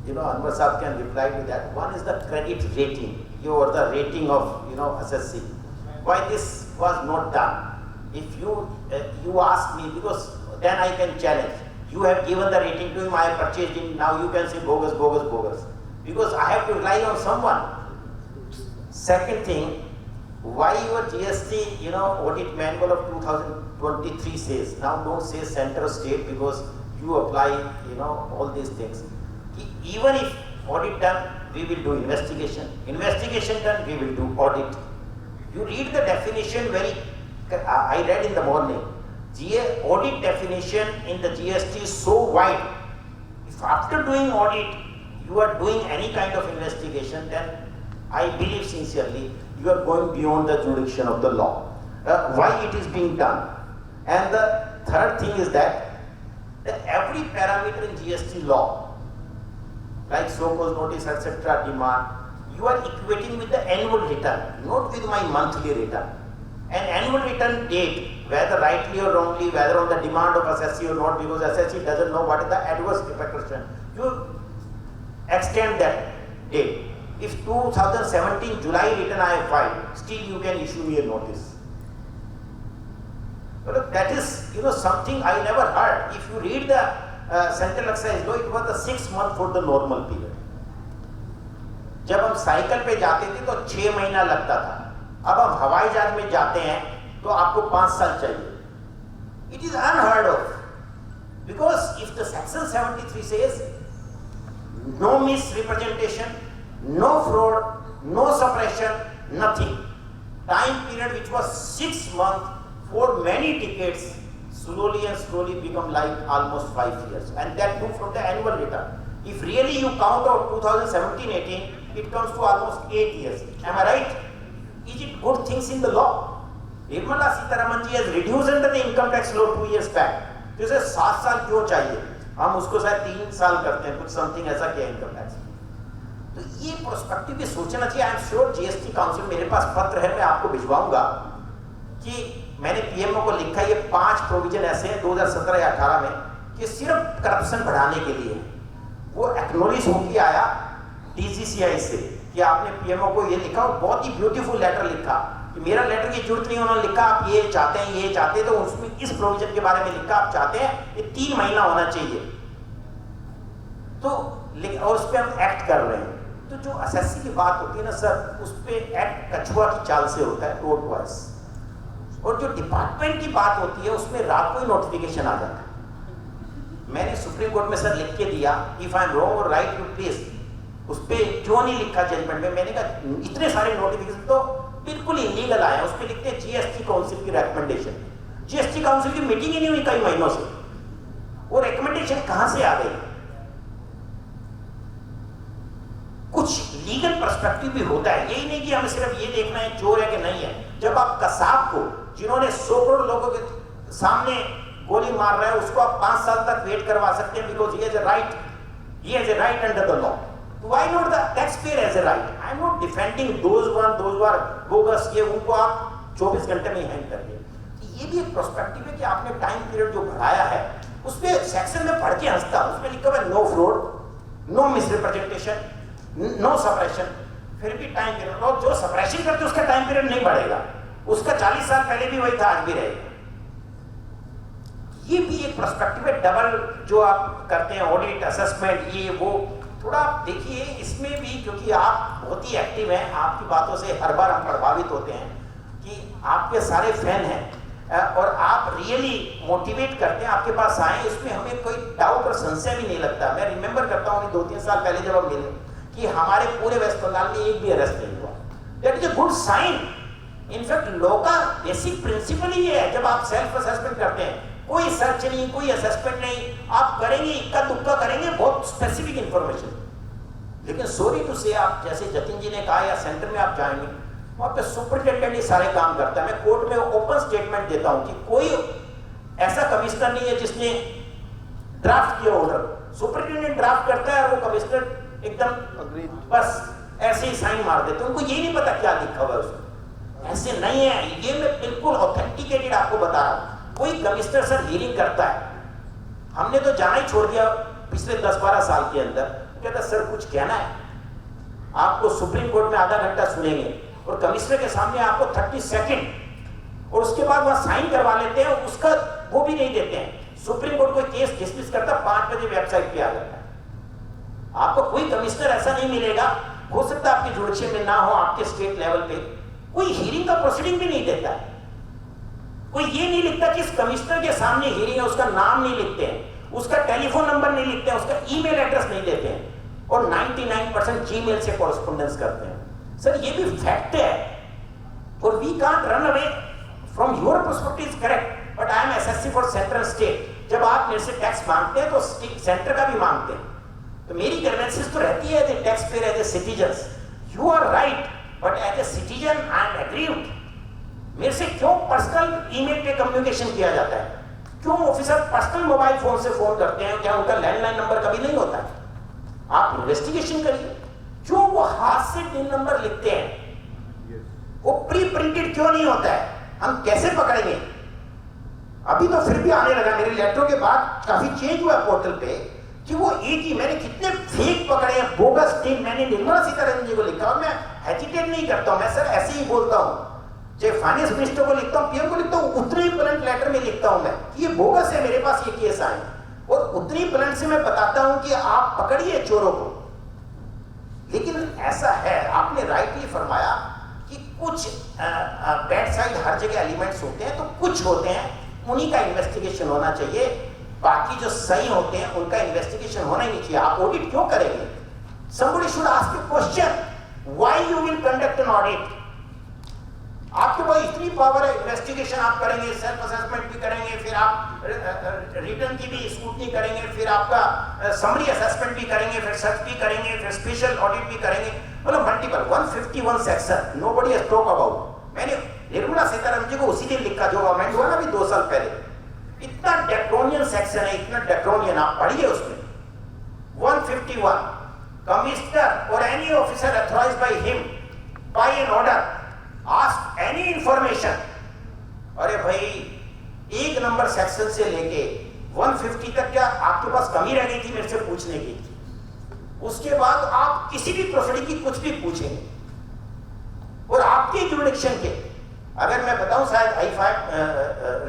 Anwar Saab can reply to that. One is the credit rating, or the rating of, assessing. Why this was not done? If you ask me, because then I can challenge. You have given the rating to him, I have purchased him, now you can say bogus. Because I have to rely on someone. Second thing, why your GST, audit manual of 2023 says, now don't say center or state because you apply, all these things. Even if audit done, we will do investigation. Investigation done, we will do audit. You read the definition I read in the morning. Audit definition in the GST is so wide. If after doing audit, you are doing any kind of investigation, then I believe sincerely, you are going beyond the jurisdiction of the law. Why it is being done? And the third thing is that every parameter in GST law, like so-called notice, etc., demand, you are equating with the annual return, not with my monthly return. an annual return date, whether rightly or wrongly, whether on the demand of assessee or not, because assessee doesn't know what is the adverse repercussion, you extend that date. If 2017 July return I have filed, still you can issue me a notice. But that is, something I never heard. If you read the central excise law, it was the 6 months for the normal period. जब हम cycle पे जाते थे तो 6 महीना लगता था, अब हम हवाई जहाज में जाते हैं तो आपको 5 साल चाहिए. It is unheard of, because if the section 73 says no misrepresentation, no fraud, no suppression, nothing. Time period which was 6 months for many decades slowly and slowly become like almost 5 years, and that too from the annual return. If really you count out 2017-18, it comes to almost 8 years. Am I right? Is it good things in the law? Nirmala Sitharaman ji has reduced under the income tax law 2 years back. तो इसे 7 साल क्यों चाहिए? हम उसको शायद 3 साल करते हैं, कुछ समथिंग ऐसा किया इनकम टैक्स. तो ये प्रोस्पेक्टिव भी सोचना चाहिए. आई एम श्योर जीएसटी काउंसिल, मेरे पास पत्र है, मैं आपको भिजवाऊंगा कि मैंने पीएमओ को लिखा, ये 5 प्रोविजन ऐसे हैं 2017 या 18 में कि सिर्फ करप्शन बढ़ाने के लिए. वो एक्नॉलेज होके आया डीजीसीआई से कि आपने पीएमओ को ये लिखा, और बहुत ही ब्यूटीफुल लेटर लिखा कि मेरा लेटर की जरूरत नहीं, उन्होंने लिखा आप ये चाहते हैं, ये चाहते हैं, तो उसमें इस प्रोविजन के बारे में लिखा आप चाहते हैं ये 3 महीना होना चाहिए. तो और उस पर हम एक्ट कर रहे हैं. तो जो असेसी की बात होती है ना सर, उस पर एक्ट कछुआ की चाल से होता है, रोड वाइज. और जो डिपार्टमेंट की बात होती है उसमें रात को ही नोटिफिकेशन आ जाता है. मैंने सुप्रीम कोर्ट में सर लिख के दिया, इफ आई एम रॉन्ग और राइट यू प्लीज, उस पर क्यों नहीं लिखा जजमेंट में. मैंने कहा इतने सारे नोटिफिकेशन तो बिल्कुल इलीगल आए, उस पर लिखते हैं जीएसटी काउंसिल की रिकमेंडेशन. जीएसटी काउंसिल की मीटिंग ही नहीं हुई कई महीनों से, वो रिकमेंडेशन कहां से आ गई. कुछ लीगल पर्सपेक्टिव भी होता है, यही नहीं कि हमें सिर्फ ये देखना है चोर है कि नहीं है. जब आप कसाब को, जिन्होंने 100 करोड़ लोगों के सामने गोली मार रहा है, उसको आप 5 साल तक वेट करवा सकते हैं because he has a right under the law. Why not the taxpayer has a right? I am not defending those who are bogus, ये उनको आप 24 घंटे में हैंग कर दिए. ये भी एक पर्सपेक्टिव है कि आपने टाइम पीरियड जो बढ़ाया है, उस पर सेक्शन में पढ़ के हंसता, उसमें लिखा हुआ no fraud, no misrepresentation, no suppression, फिर भी टाइम पीरियड. और जो सप्रेशन करते उसका टाइम पीरियड नहीं बढ़ेगा, उसका 40 साल पहले भी वही था, आज भी रहेगा. ये भी एक पर्सपेक्टिव है. डबल जो आप करते हैं ऑडिट, असेसमेंट, ये वो, थोड़ा आप देखिए इसमें भी, क्योंकि आप बहुत ही एक्टिव हैं. आपकी बातों से हर बार हम प्रभावित होते हैं कि आपके सारे फैन हैं और आप रियली मोटिवेट करते हैं. आपके पास आए, इसमें हमें कोई डाउट और संशय भी नहीं लगता. मैं रिमेंबर करता हूँ 2-3 साल पहले जब हम मिले कि हमारे पूरे वेस्ट बंगाल में एक भी अरेस्ट नहीं हुआ. That is a good sign. In fact law का बेसिक प्रिंसिपल ही है, जब आप सेल्फ असेसमेंट करते हैं, कोई सर्च नहीं, कोई असेसमेंट नहीं, आप करेंगे इक्का दुक्का करेंगे, बहुत स्पेसिफिक इंफॉर्मेशन. लेकिन सॉरी टू से, आप जैसे जतिन जी ने कहा, या सेंटर में आप जाएंगे, वहां पे सुपरिटेंडेंट ही सारे काम करता है. मैं कोर्ट में ओपन स्टेटमेंट देता हूं कि कोई ऐसा कमिश्नर नहीं है जिसने ड्राफ्ट किया ऑर्डर. सुपरिटेंडेंट ड्राफ्ट करता है और वो कमिश्नर एकदम बस ऐसे ही साइन मार देते हैं. उनको ये नहीं पता क्या लिखा हुआ है उसमें. ऐसे नहीं है, ये मैं बिल्कुल ऑथेंटिकेटेड आपको बता रहा हूं. कोई कमिश्नर सर हियरिंग करता है, हमने तो जाना ही छोड़ दिया पिछले 10-12 साल के अंदर. कहता सर कुछ कहना है, आपको सुप्रीम कोर्ट में आधा घंटा सुनेंगे और कमिश्नर के सामने आपको 30 सेकंड, और उसके बाद वहां साइन करवा लेते हैं, उसका वो भी नहीं देते हैं. सुप्रीम कोर्ट कोई केस डिसमिस करता 5 बजे वेबसाइट पे आ जाता है. आपको कोई कमिश्नर ऐसा नहीं मिलेगा, हो सकता है आपके जुडिशियल में ना हो, आपके स्टेट लेवल पे कोई हियरिंग का प्रोसीडिंग भी नहीं देता है. कोई ये नहीं लिखता कि इस कमिश्नर के सामने हियरिंग है, उसका नाम नहीं लिखते हैं, उसका टेलीफोन नंबर नहीं लिखते हैं, उसका ईमेल एड्रेस नहीं देते हैं, और 99% जीमेल से कॉरेस्पॉन्डेंस करते हैं. सर ये भी फैक्ट है, और we can't run away from your perspective. Is correct, but I am SSC for central state. जब आप मेरे से टैक्स मांगते हैं तो सेंटर का भी मांगते हैं, तो मेरी कन्वेंसेस तो रहती है as a taxpayer, as a citizen. You are right, but as a citizen I am aggrieved. मेरे से क्यों पर्सनल ईमेल पे कम्युनिकेशन किया जाता है? क्यों ऑफिसर पर्सनल मोबाइल फोन से फोन करते हैं? क्या उनका लैंडलाइन नंबर कभी नहीं होता है? आप इन्वेस्टिगेशन करिए. क्यों वो हाथ से 3 नंबर लिखते हैं? वो प्री प्रिंटेड क्यों नहीं होता है? हम कैसे पकड़ेंगे? अभी तो फिर भी आने लगा, मेरे लेटरों के बाद काफी चेंज हुआ पोर्टल पे कि वो एक ही, मैंने कितने फेक पकड़े हैं, बोगस टीम, मैंने निर्मला सीतारमण जी को लिखा और मैं हेजिटेट नहीं करता हूं, मैं सर ऐसे ही बोलता हूं, चाहे फाइनेंस मिनिस्टर को लिखता हूं, पीएम को लिखता हूं, उतने ही ब्लंट लेटर में लिखता हूं मैं कि ये बोगस है, मेरे पास ये केस आए, और उतनी ब्लंट से मैं बताता हूं कि आप पकड़िए चोरों को। लेकिन ऐसा है, आपने राइटली फरमाया कि कुछ बैड साइड हर जगह एलिमेंट्स होते हैं, तो कुछ होते हैं उन्हीं का इन्वेस्टिगेशन होना चाहिए, बाकी जो सही होते हैं उनका इन्वेस्टिगेशन होना ही नहीं चाहिए। आप ऑडिट क्यों करेंगे? somebody should ask a question, why you will conduct an audit? आपके पास इतनी पावर है, इन्वेस्टिगेशन आप करेंगे, सेल्फ असेसमेंट भी करेंगे, फिर आप रिटर्न की भी स्क्रूटनी करेंगे, फिर आपका समरी असेसमेंट भी करेंगे, फिर सर्च भी करेंगे, फिर स्पेशल ऑडिट भी करेंगे, मतलब multiple 151 section, nobody has talk about. मैंने निर्मला सीतारमण जी को उसी दिन लिखा जो गवर्नमेंट हुआ ना अभी 2 साल पहले, इतना ड्रैकोनियन सेक्शन है, इतना ड्रैकोनियन, आप पढ़िए उसमें 151, कमिश्नर और any officer authorised by him by an order ask any information. अरे भाई 1 नंबर सेक्शन से लेके 150 तक क्या आपके पास कमी रह गई थी मेरे से पूछने की? उसके बाद आप किसी भी प्रोसीडिंग की कुछ भी पूछेंगे और आपके जुरिडिक्शन के, अगर मैं बताऊं शायद I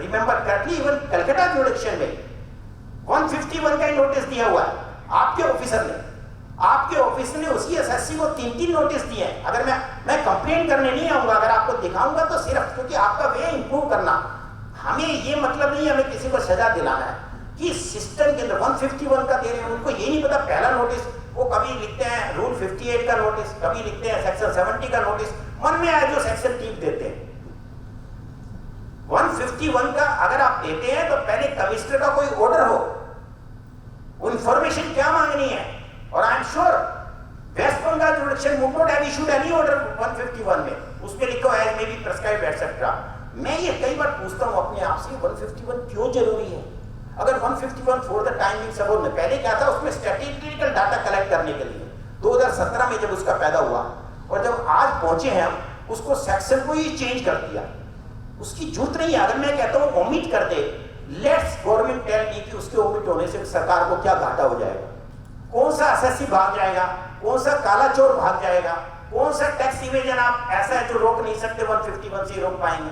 remember correctly, even Calcutta jurisdiction में 151 का नोटिस दिया हुआ है आपके ऑफिसर ने, आपके ऑफिसर ने उसी एसएससी को 3 नोटिस दिए हैं। अगर मैं कंप्लेन करने नहीं आऊंगा, अगर आपको दिखाऊंगा तो सिर्फ क्योंकि आपका वे इंप्रूव करना, हमें ये मतलब नहीं हमें किसी को सजा दिलाना है कि सिस्टम के अंदर 151 का दे रहे हैं, उनको ये नहीं पता पहला नोटिस, वो कभी लिखते हैं रूल 58 का नोटिस, कभी लिखते हैं सेक्शन 70 का नोटिस, मन में आए जो सेक्शन टीप देते हैं। 151 का अगर आप देते हैं तो पहले कमिश्नर का कोई ऑर्डर हो, इंफॉर्मेशन क्या मांगनी है, और I am sure West Bengal judicial would not have issued any order 151 में, उसमें लिखा है मे बी प्रिस्क्राइब्ड एटसेट्रा। मैं ये कई बार पूछता हूं अपने आप से 151 क्यों जरूरी है? अगर 151 फॉर द टाइम बिंग सब में पहले क्या था, उसमें स्टैटिस्टिकल डाटा कलेक्ट करने के लिए 2017 में जब उसका पैदा हुआ और जब आज पहुंचे हैं हम, उसको सेक्शन को ही चेंज कर दिया, उसकी जरूरत नहीं है। अगर मैं कहता हूं ओमिट कर दे, लेट्स गवर्नमेंट टेल मी कि उसके ओमिट होने से सरकार को क्या घाटा हो जाएगा, कौन सा एसएससी भाग जाएगा, कौन सा काला चोर भाग जाएगा, कौन सा टैक्स इवेजन आप ऐसा है जो रोक नहीं सकते 151 से रोक पाएंगे।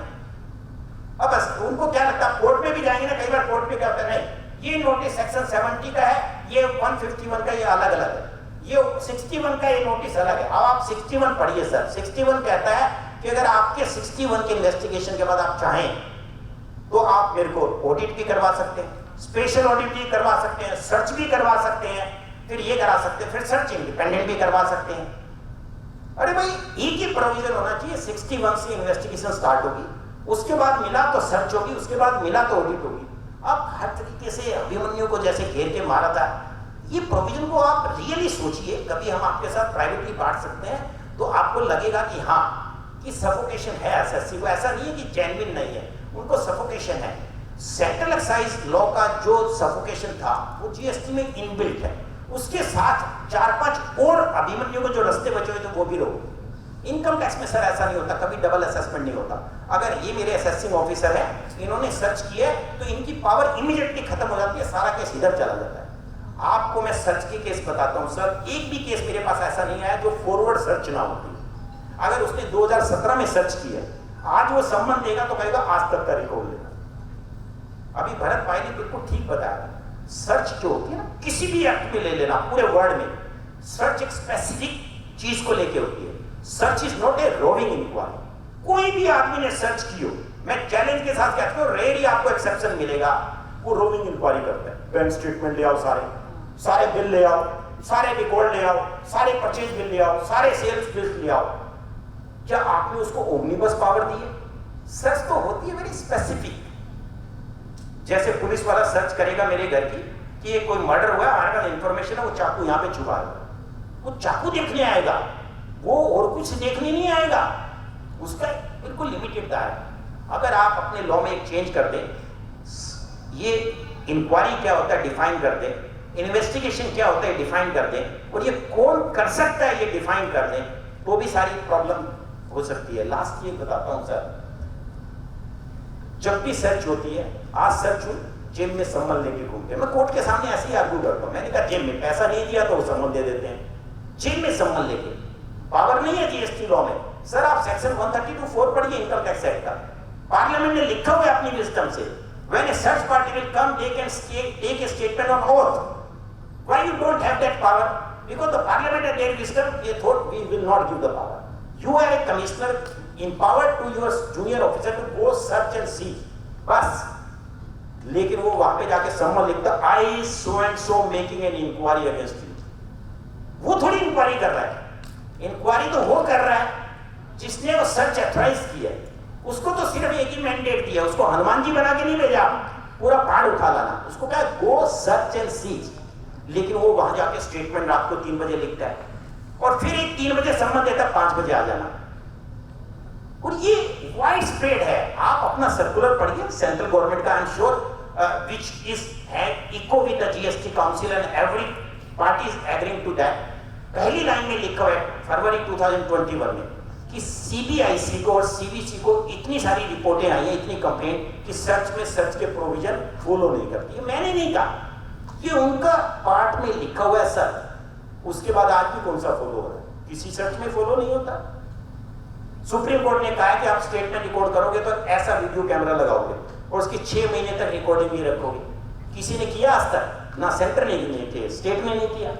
अब बस उनको क्या लगता है, कोर्ट में भी जाएंगे ना, कई बार कोर्ट में क्या होता है, नहीं ये नोटिस सेक्शन 70 का है, ये 151 का ये अलग अलग है, ये 61 का ये नोटिस अलग है। अब आप 61 पढ़िए सर, 61 कहता है कि अगर आपके 61 के इन्वेस्टिगेशन के बाद आप चाहें तो आप मेरे को ऑडिट भी करवा सकते हैं, स्पेशल ऑडिट भी करवा सकते हैं, सर्च भी करवा सकते हैं, फिर ये करा सकते हैं, फिर सर्च इंडिपेंडेंट भी करवा सकते हैं। अरे भाई एक ही प्रोविजन होना चाहिए, 61 से इन्वेस्टिगेशन स्टार्ट होगी, उसके बाद मिला तो सर्च होगी, उसके बाद मिला तो ऑडिट होगी। आप हर तरीके से अभिमन्यु को जैसे घेर के मारा था, ये प्रोविजन को आप रियली सोचिए, कभी हम आपके साथ प्राइवेटली बांट सकते हैं तो आपको लगेगा कि हाँ कि सफोकेशन है एसएससी को, ऐसा नहीं है कि जेन्युइन नहीं है, उनको सफोकेशन है। सेंट्रल एक्साइज लॉ का जो सफोकेशन था वो जीएसटी में इनबिल्ट है, उसके साथ 4-5 और अभिमन्यु को जो रास्ते बचे हुए थे वो भी रोक। इनकम टैक्स में सर ऐसा नहीं होता, कभी डबल असेसमेंट नहीं होता। अगर ये मेरे असेसिंग ऑफिसर है, इन्होंने सर्च किया तो इनकी पावर इमीडिएटली खत्म हो जाती है, सारा केस इधर चला जाता है। आपको मैं सर्च की केस बताता हूं सर, एक भी केस मेरे पास ऐसा नहीं आया जो फॉरवर्ड सर्च ना होती। अगर उसने 2017 में सर्च किया, आज वो सम्मन देगा तो कहेगा आज तक का रिकॉर्ड लेना। अभी भरत भाई ने बिल्कुल ठीक बताया, सर्च जो होती है ना, किसी भी एक्ट में ले लेना पूरे वर्ल्ड में, सर्च एक स्पेसिफिक चीज को लेके होती है। Search is not a roving inquiry. कोई भी आदमी ने सर्च किया, मैं चैलेंज के साथ कहता हूं, रेयर ही आपको एक्सेप्शन मिलेगा वो रोविंग इंक्वायरी करता है। बैंक स्टेटमेंट ले आओ, सारे बिल ले आओ, सारे रिकॉर्ड ले आओ, सारे परचेज बिल ले आओ, सारे सेल्स बिल ले आओ। क्या आपने उसको ओमनिबस पावर दी है? सर्च तो होती है वेरी स्पेसिफिक। जैसे पुलिस वाला सर्च करेगा मेरे घर की कि ये कोई मर्डर हुआ है, हमारे पास इंफॉर्मेशन है, वो चाकू यहाँ पे छुपा है, वो चाकू देखने आएगा, वो और कुछ देखने नहीं आएगा, उसका बिल्कुल लिमिटेड दायरा। अगर आप अपने लॉ में एक चेंज कर दें, ये इंक्वायरी क्या होता है डिफाइन कर दें, इन्वेस्टिगेशन क्या होता है डिफाइन कर दें, और ये कौन कर सकता है ये डिफाइन कर दें, तो भी सारी प्रॉब्लम हो सकती है। लास्ट ये बताता हूं सर, जब भी सर्च होती है, आज सर्च हुई, जेब में सम्मन लेके घूमते हैं। मैं कोर्ट के सामने ऐसे ही आर्ग्यू करता हूँ, मैंने कहा जेब में पैसा नहीं दिया तो वो सम्मन दे देते हैं, जेब में सम्मन लेके। पावर नहीं है जीएसटी लॉ में। सर आप सेक्शन 132(4) पढ़िए इनकम टैक्स एक्ट का, पार्लियामेंट ने लिखा हुआ है अपनी विजडम से, when a search party will come, they can take a statement on oath. Why you don't have that power? Because the parliament and their wisdom, they thought we will not give the power. You are a commissioner, empowered to your junior officer to go search and see. बस, लेकिन वो वहां पे जाके सम्मन लिखता, I so and so making an inquiry against you. वो थोड़ी इंक्वायरी कर रहा है, इंक्वायरी तो वो कर रहा है जिसने वो सर्च अथॉराइज किया है। उसको तो सिर्फ एक ही मैंडेट दिया, उसको हनुमान जी बना के नहीं भेजा पूरा पहाड़ उठा लाना, उसको कहा गो सर्च एंड सीज। लेकिन वो वहां जाके स्टेटमेंट रात को 3 बजे लिखता है और फिर एक 3 बजे सम्मन देता है 5 बजे आ जाना। और ये वाइड स्प्रेड है। आप अपना सर्कुलर पढ़िए सेंट्रल गवर्नमेंट का, I am sure which is had echo with the GST council and every party is agreeing to that. पहली लाइन में लिखा हुआ है फरवरी 2021 में कि सीबीआईसी को और सीबीसी को इतनी सारी रिपोर्टें आई हैं, इतनी कंप्लेंट कि सर्च में सर्च के प्रोविजन फॉलो नहीं करती है। मैंने नहीं कहा, ये उनका पार्ट में लिखा हुआ है सर। उसके बाद आज भी कौन सा फॉलो हो रहा है? किसी सर्च में फॉलो नहीं होता। सुप्रीम कोर्ट ने कहा कि आप स्टेट में रिकॉर्ड करोगे तो ऐसा वीडियो कैमरा लगाओगे और उसकी 6 महीने तक रिकॉर्डिंग भी रखोगे। किसी ने किया आज तक? ना सेंटर ने नहीं किया, स्टेट में नहीं किया।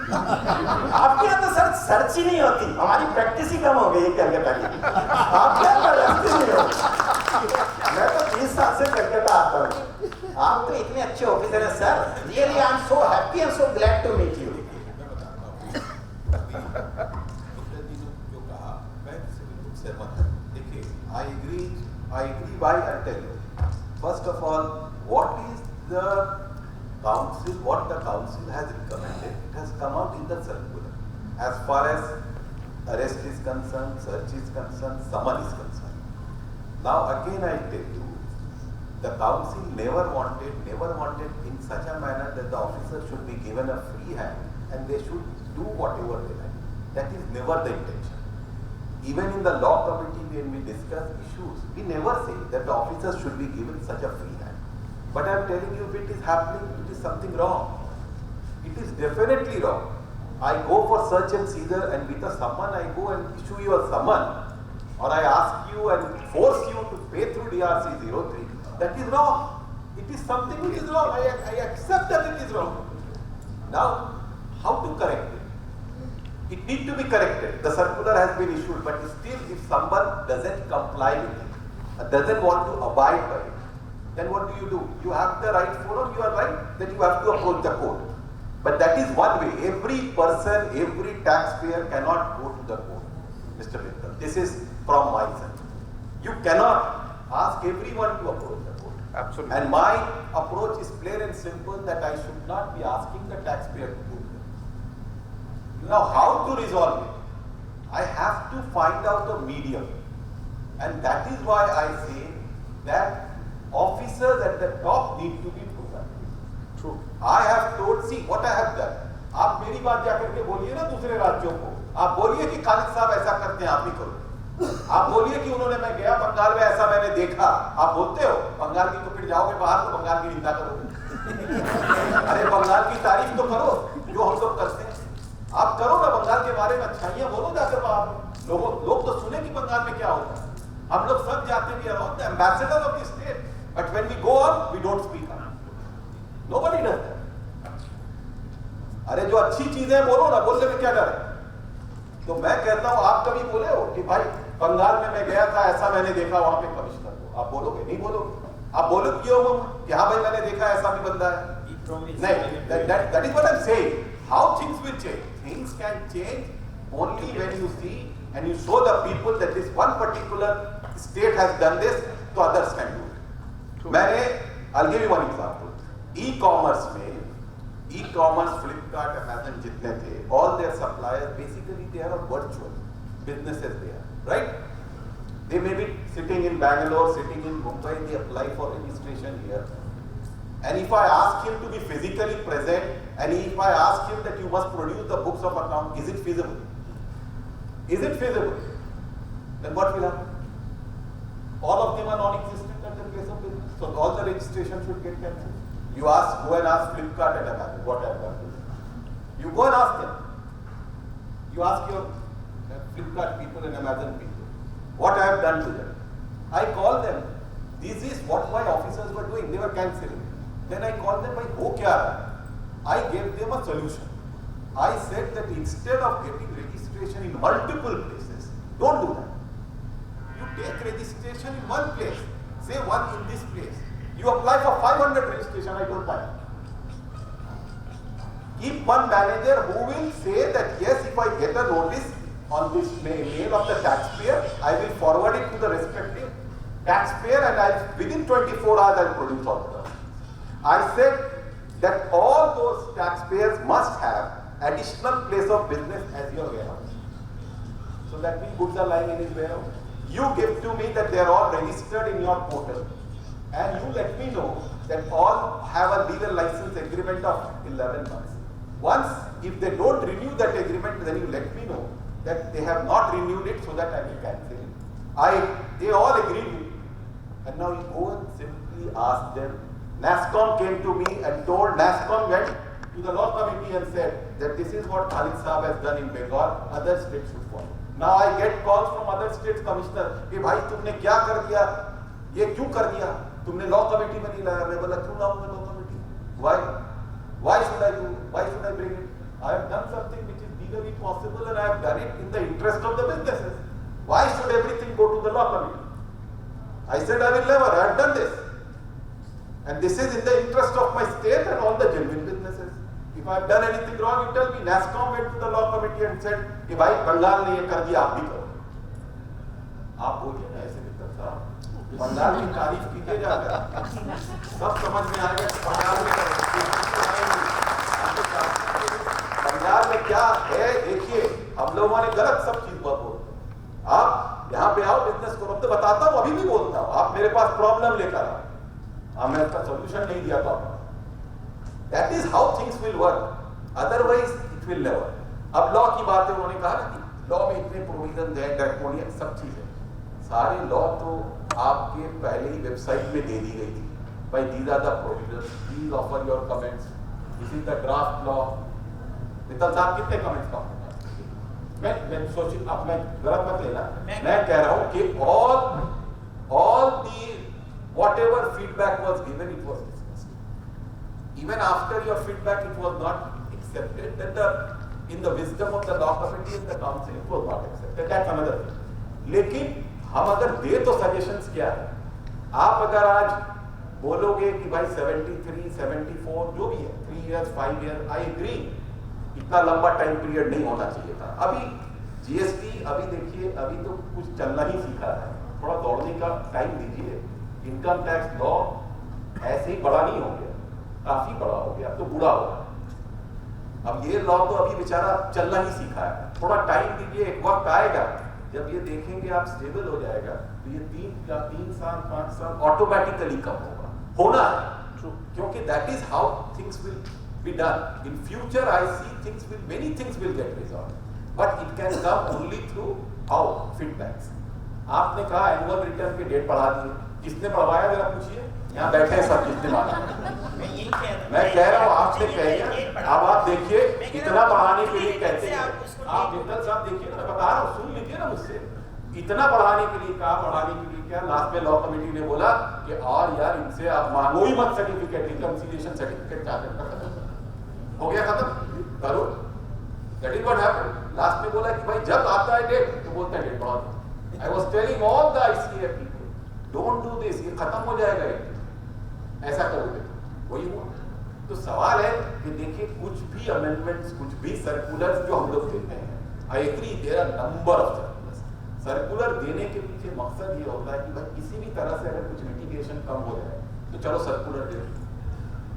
आपके यहाँ तो सर सर्च ही नहीं होती, हमारी प्रैक्टिस ही कम हो गई है कलकत्ता की। आपके यहाँ तो सर्च ही नहीं होती। मैं तो 20 साल से कलकत्ता आता हूँ, आप तो इतने अच्छे ऑफिसर हैं sir. Really I am so happy and so glad to meet you. जो कहा मैं बिल्कुल सहमत हूँ। देखिए I agree why I tell you. First of all what is the council, what the council has recommended, it has come out in the circular. As far as arrest is concerned, search is concerned, summon is concerned. Now again I tell you, the council never wanted in such a manner that the officer should be given a free hand and they should do whatever they like. That is never the intention. Even in the law committee when we discuss issues, we never say that the officers should be given such a free hand. But I am telling you, if it is happening, it is something wrong. It is definitely wrong. I go for search and seizure and with a summon I go and issue you a summon, or I ask you and force you to pay through DRC 03. That is wrong. It is something which is wrong. I accept that it is wrong. Now, how to correct it? It needs to be corrected. The circular has been issued, but still if someone doesn't comply with it, doesn't want to abide by it, then what do? You have the right forum, you are right, then you have to approach the court. But that is one way. Every person, every taxpayer cannot go to the court, Mr. Mittal. This is from my side. You cannot ask everyone to approach the court. Absolutely. And my approach is plain and simple that I should not be asking the taxpayer to do it. Now how to resolve it? I have to find out a medium. And that is why I say that officers at the top need to be proactive. True. I have told, see what I have done. आप मेरी बात जाकर के बोलिए ना दूसरे राज्यों को, आप बोलिए कि खालिद साहब ऐसा करते हैं, आप भी करो। आप बोलिए कि उन्होंने, मैं गया बंगाल में ऐसा मैंने देखा, आप बोलते हो बंगाल की, तो फिर जाओगे बाहर तो बंगाल की निंदा करोगे। अरे बंगाल की तारीफ तो करो जो हम लोग करते हैं। आप करो ना बंगाल के बारे में अच्छाइयाँ बोलो जाकर बाहर, लोग तो सुने कि बंगाल में क्या होता है। हम लोग सब जाते हैं, we are all the ambassadors of the state. But when we go on, we don't speak up. Nobody does that. अरे जो अच्छी चीजें बोलो ना, बोलने में क्या डर है? तो मैं कहता हूं, आप कभी बोले हो कि भाई बंगाल में मैं गया था, ऐसा मैंने देखा वहां पे कमिश्नर को? आप बोलोगे? नहीं बोलोगे। आप बोलोगे क्यों कि हाँ भाई मैंने देखा ऐसा भी बंदा है? नहीं, that is what I'm saying. How things will change? Things can change only when you see and you show the people that this one particular state has done this, so others can do it. मैंने I'll give you one example. E-commerce में, e-commerce, Flipkart, Amazon जितने थे, all their suppliers basically they are virtual businesses there, right? They may be sitting in Bangalore, sitting in Mumbai, they apply for registration here. And if I ask him to be physically present, and if I ask him that you must produce the books of account, is it feasible? Is it feasible? then what will happen? All of them are non-existent at the place of business. So all the registration should get cancelled. Go and ask Flipkart and Acae what I have done to them. You go and ask them. You ask your Flipkart people and Amazon people what I have done to them. I call them. This is what my officers were doing. They were cancelling. Then I called them, ho kya hai? I gave them a solution. I said that instead of getting registration in multiple places, don't do that. You take registration in one place. Say one in this place. You apply for 500 registration, I don't mind. Keep one manager who will say that yes, if I get a notice on this mail of the taxpayer, I will forward it to the respective taxpayer and within 24 hours I will produce all the documents. I said that all those taxpayers must have additional place of business as your warehouse. So that means goods are lying in his warehouse. You give to me that they are all registered in your portal and you let me know that all have a legal license agreement of 11 months. Once, if they don't renew that agreement, then you let me know that they have not renewed it so that I will cancel it. They all agreed with me. And now you go and simply ask them. NASSCOM came to me and told, NASSCOM went to the law committee and said that this is what Khalid Saab has done in Bengal, other states should follow. Now I get calls from other states commissioner, कि भाई तुमने क्या कर दिया, ये क्यों कर दिया, तुमने law committee में नहीं लाया, मैं बोला क्यों लाऊंगा law committee? Why? Why should I do? Why should I bring it? I have done something which is legally possible and I have done it in the interest of the businesses. Why should everything go to the law committee? I said I will never, I have done this. And this is in the interest of my state and all the genuine businesses. If I have done anything wrong, you tell me. NASSCOM went to the law committee and said, कि भाई बंगाल ने ये कर दिया, आप भी करो. आप बोलिए ना ऐसे मित्र साहब, बंगाल की तारीफ कीजिए जाकर. सब समझ में आएगा बंगाल में बंगाल में क्या है. देखिए, हम लोगों ने गलत सब चीज बहुत बोलते हैं. आप यहाँ पे आओ, बिजनेस करो. अब तो बताता हूँ, अभी भी बोलता हूँ. आप मेरे पास प्रॉब्लम लेकर आओ. मैं इसका सोल्यूशन नहीं दिया तो that is how things will work, otherwise it will never. अब लॉ की बात है, उन्होंने कहा ना कि लॉ में इतने प्रोविजन है, ड्रैकोनियन सब चीजें. सारे लॉ तो आपके पहले ही वेबसाइट में दे दी गई थी. भाई these are the provision, please offer your comments, this is the draft law. Mittal साहब कितने कमेंट्स का मैं सोचिए, अब मैं गलत मत लेना, मैं कह रहा हूं कि all the whatever feedback was given, it was discussed. Even after your feedback, it was not accepted. That in the wisdom of the law committee and the council, it was not accepted. That's another thing. लेकिन हम अगर दे तो suggestions क्या है? आप अगर आज बोलोगे कि भाई 73, 74 जो भी है, 3 years, 5 years, I agree. इतना लंबा टाइम पीरियड नहीं होना चाहिए था. अभी जीएसटी, अभी देखिए, अभी तो कुछ चलना ही सीखा है. थोड़ा दौड़ने का टाइम दीजिए. इनकम टैक्स लॉ ऐसे ही बड़ा नहीं हो गया, काफी बड़ा हो गया, अब तो बूढ़ा हो गया. अब ये लॉ तो अभी बेचारा चलना ही सीखा है. थोड़ा टाइम दीजिए, एक वक्त आएगा जब ये देखेंगे आप स्टेबल हो जाएगा तो ये 3 साल 5 साल ऑटोमेटिकली कम होगा. होना है, क्योंकि that is how things will be done. In future I see many things will get resolve, but it can come only through how feedbacks. आपने कहा एनुअल रिटर्न के डेट बढ़ा दिए, किसने बढ़वाया जरा पूछिए. यहाँ बैठे हैं सब, किसने माना? मैं कह रहा हूँ आपसे कहिए. अब आप देखिए इतना बढ़ाने के लिए कहते हैं आप. जिंदल साहब देखिए ना, मैं बता रहा हूँ, सुन लीजिए ना मुझसे. इतना बढ़ाने के लिए कहा, बढ़ाने के लिए क्या. लास्ट में लॉ कमेटी ने बोला कि और यार इनसे आप मांगो ही मत सर्टिफिकेट, रिकंसिलिएशन सर्टिफिकेट चाहते हो गया, खत्म करो. That is what happened. Last में बोला कि भाई जब आता है डेट तो बोलते हैं डेट बढ़ा दो. I was telling all the ICAI people, don't do this, ये खत्म हो जाएगा ये. ऐसा करोगे वही हुआ. तो सवाल है कि देखिए कुछ भी अमेंडमेंट्स, कुछ भी सर्कुलर्स जो हम लोग देते हैं, I agree there are number of circulars. Circular देने के पीछे मकसद ये होता है कि भाई किसी भी तरह से अगर कुछ मिटिगेशन कम हो जाए तो चलो सर्कुलर दे,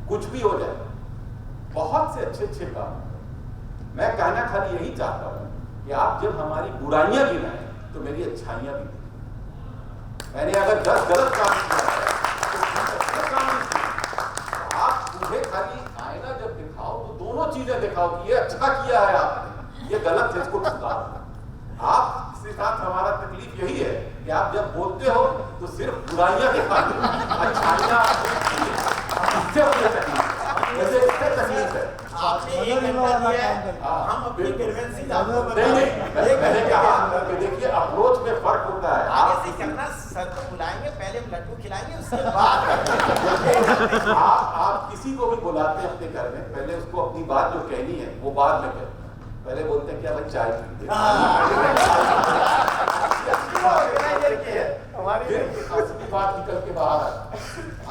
कुछ भी हो जाए. बहुत से अच्छे काम. मैं कहना खाली यही चाहता हूँ कि आप जब हमारी बुराइयां गिनाएं तो मेरी अच्छाइयां भी. मैंने अगर 10 गलत काम किया है तो अच्छा काम नहीं किया. आप मुझे खाली आईना जब दिखाओ तो दोनों चीजें दिखाओ कि ये अच्छा किया है आपने, ये गलत है, इसको सुधारो. आपके साथ हमारा तकलीफ यही है कि आप जब बोलते हो तो सिर्फ बुराइयां दिखाते हो, अच्छाइयां इससे मुझे तकलीफ है, मुझे इससे तकलीफ है। आपने एक घंटा दिया है, हम अपनी ग्रीवेंसेस आपको नहीं, मैंने कहा कि देखिए अप्रोच में फर्क होता है। आगे से करना, सर को बुलाएंगे, पहले लड्डू खिलाएंगे, उसके बाद आप किसी को भी बुलाते हैं अपने घर में, पहले उसको अपनी बात जो कहनी है वो बाद में कहें, पहले बोलते हैं क्या भाई चाय पीते फिर असली बात निकल के बाहर आती।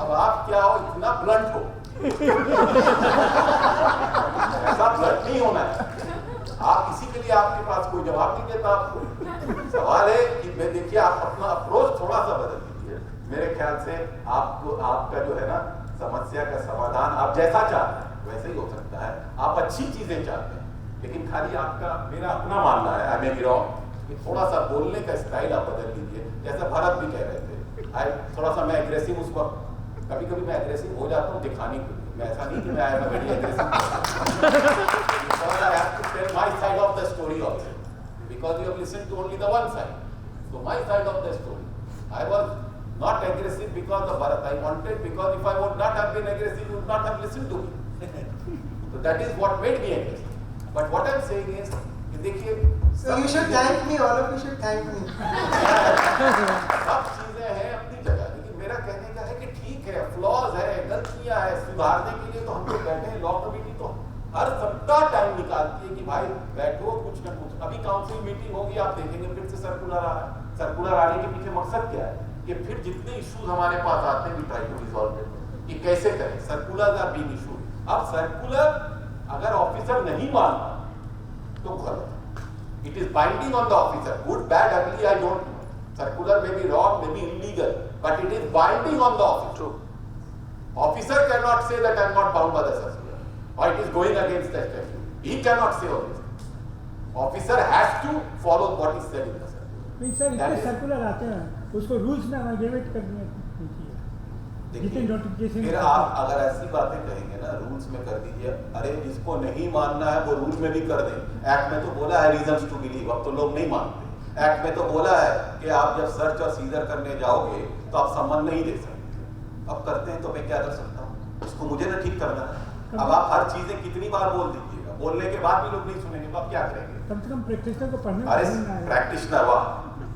अब आप क्या हो, इतना ब्लंट हो, ऐसा ब्लंट नहीं होना है। आप किसी के लिए आपके पास कोई जवाब नहीं देता आपको। सवाल है कि मैं देखिए आप अपना अप्रोच थोड़ा सा बदल दीजिए। मेरे ख्याल से आपको आपका जो है ना समस्या का समाधान आप जैसा चाहते हैं वैसे ही हो सकता है। आप अच्छी चीजें चाहते हैं, लेकिन खाली आपका, मेरा अपना मानना है, आई मे बी रॉन्ग, कि थोड़ा सा बोलने का स्टाइल आप बदल लीजिए। जैसा भरत भी कह रहे थे, थोड़ा सा मैं एग्रेसिव, उस वक्त कभी कभी मैं एग्रेसिव हो जाता हूँ दिखाने के लिए। मैं ऐसा नहीं कि मैं I am very aggressive, I have to tell my side of the story also, because you have listened to only the one side. So my side of the story, I was not aggressive because of Bharat. I wanted, because if I would not have been aggressive, you would not have listened to me. So that is what made me aggressive. But what I am saying is, कि देखिए, so you should thank me, all of you should thank me. सब चीजें हैं अपनी जगह, लेकिन मेरा कहने का है कि ठीक है, फ्लॉज है, गलतियां है, सुधारने के लिए तो हम लोग बैठे हैं। लॉ कमेटी तो हर सप्ताह टाइम निकालती है कि भाई बैठो, कुछ ना कुछ। अभी काउंसिल मीटिंग होगी, आप देखेंगे फिर से सर्कुलर आ रहा है। सर्कुलर आने के पीछे मकसद क्या है कि फिर जितने इश्यूज हमारे पास आते हैं we try to resolve it, कि कैसे करें। Circular are being issued. अब सर्कुलर अगर ऑफिसर नहीं मानता तो गलत है। It is binding on the officer, good bad ugly I don't know. Circular may be wrong, may be illegal, but it is binding on the officer. Officer can not say that I am not bound by the circular, or it is going against the statute. He cannot say all this. Officer has to follow what is said in the circular. नहीं sir, इसमें circular आते हैं, उसको rules में amendment करने देखिए, फिर आप अगर ऐसी बातें कहेंगे ना, रूल्स में कर दीजिए। अरे जिसको नहीं मानना है वो रूल में भी कर दें। एक्ट में तो बोला है रीजंस टू बिलीव, अब तो लोग नहीं मानते। एक्ट में तो बोला है कि आप जब सर्च और सीजर करने जाओगे तो आप सम्मन नहीं दे सकते। अब करते हैं तो मैं क्या कर सकता हूँ, उसको मुझे ना ठीक करना है। अब आप हर चीजें कितनी बार बोल दीजिएगा, बोलने के बाद भी लोग नहीं सुनेंगे तो आप क्या करेंगे? कम से कम प्रैक्टिशनर को पढ़ने। अरे प्रैक्टिशनर, वाह,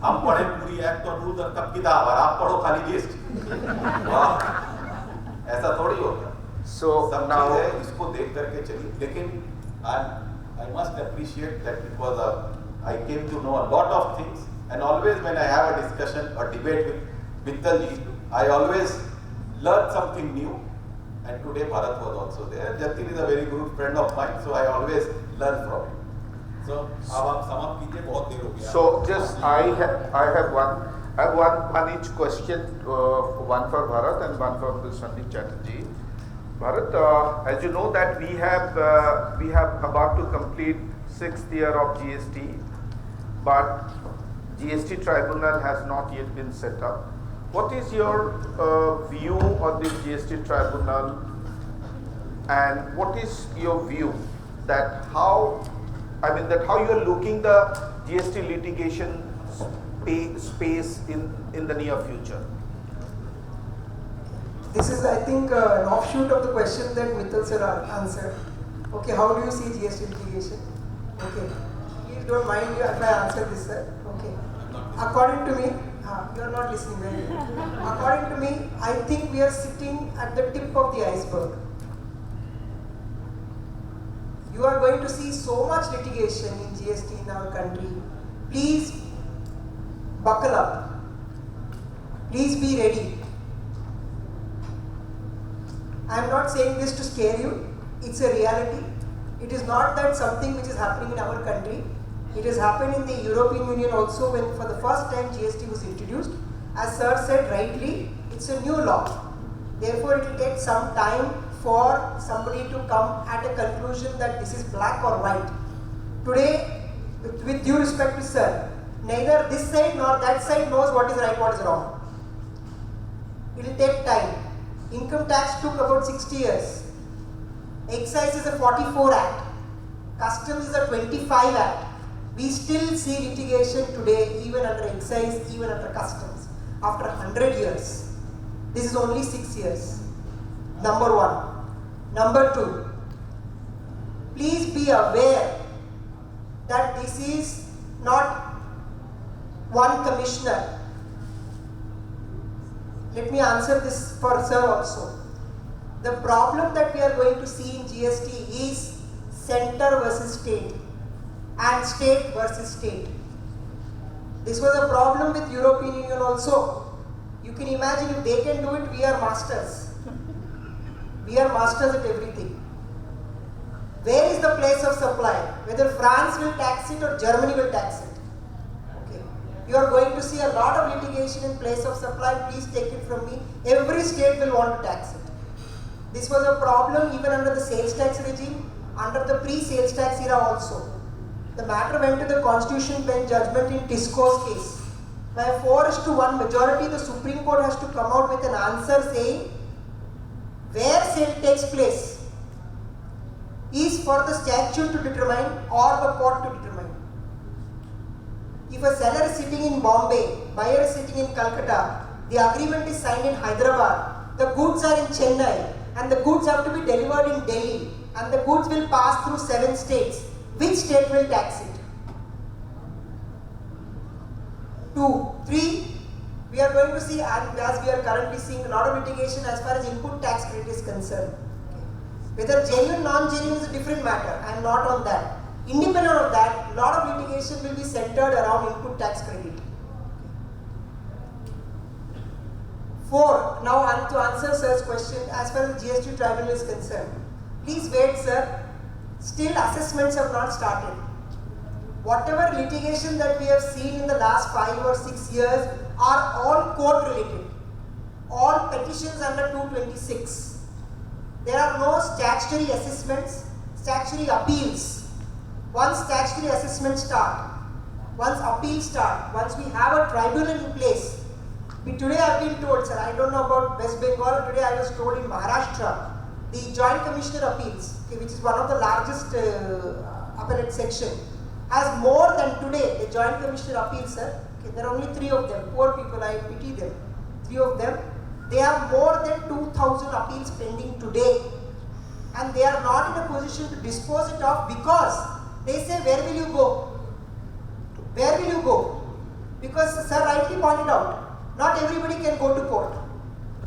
हम पढ़े पूरी एक्ट और रूल और तब किताब, और आप पढ़ो खाली जिस्ट। वाह, ऐसा थोड़ी होता। So सब now चीज़ है, इसको देख करके चलिए। लेकिन I must appreciate that it was I came to know a lot of things, and always when I have a discussion or debate with Mittal ji, I always learn something new. And today Bharat was also there. Jatin is a very good friend of mine, so I always learn from him. So अब आप समाप्त कीजिए, बहुत देर हो गया। So just I have one each question, one for Bharat and one for Sandeep Chatterjee. Bharat, as you know that we have about to complete 6th year of GST, but GST tribunal has not yet been set up. What is your view on this GST tribunal, and what is your view that how you are looking the GST litigation space in the near future? This is, I think, an offshoot of the question that Mittal sir answered. Okay, how do you see GST litigation? Okay, please don't mind if I answer this, sir. Okay, according to me, you are not listening very well. According to me, I think we are sitting at the tip of the iceberg. You are going to see so much litigation in GST in our country. Please buckle up. Please be ready. I am not saying this to scare you. It's a reality. It is not that something which is happening in our country. It has happened in the European Union also, when for the first time GST was introduced. As sir said rightly, it's a new law. Therefore, it will take some time for somebody to come at a conclusion that this is black or white. Today, with due respect to sir, neither this side nor that side knows what is right, what is wrong. It will take time. Income tax took about 60 years. Excise is a 44 Act. Customs is a 25 Act. We still see litigation today, even under excise, even under customs, after 100 years. This is only 6 years. Number one. Number two, please be aware that this is not one commissioner. Let me answer this for sir also. The problem that we are going to see in GST is center versus state and state versus state. This was a problem with European Union also. You can imagine if they can do it, we are masters. We are masters at everything. Where is the place of supply? Whether France will tax it or Germany will tax it. Okay. You are going to see a lot of litigation in place of supply. Please take it from me. Every state will want to tax it. This was a problem even under the sales tax regime, under the pre-sales tax era also. The matter went to the Constitution Bench judgment in Tisco's case. By a 4:1 majority, the Supreme Court has to come out with an answer saying where sale takes place is for the statute to determine or the court to determine. If a seller is sitting in Bombay, buyer is sitting in Calcutta, the agreement is signed in Hyderabad, the goods are in Chennai, and the goods have to be delivered in Delhi, and the goods will pass through 7 states. Which state will tax it? 2. 3. We are going to see, and as we are currently seeing, a lot of litigation as far as input tax credit is concerned. Whether genuine, non-genuine is a different matter. I am not on that. Independent of that, a lot of litigation will be centered around input tax credit. 4. Now to answer sir's question, as far as GST tribunal is concerned, please wait, sir. Still assessments have not started. Whatever litigation that we have seen in the last 5 or 6 years are all court related. All petitions under 226. There are no statutory assessments, statutory appeals. Once statutory assessments start, once appeals start, once we have a tribunal in place. Today I have been told, sir, I don't know about West Bengal, today I was told in Maharashtra, the Joint Commissioner Appeals, which is one of the largest appellate section, has more than today, the Joint Commissioner Appeals, sir. There are only 3 of them, poor people, I pity them. 3 of them, they have more than 2,000 appeals pending today, and they are not in a position to dispose it off because they say, where will you go? Where will you go? Because sir rightly pointed out, not everybody can go to court.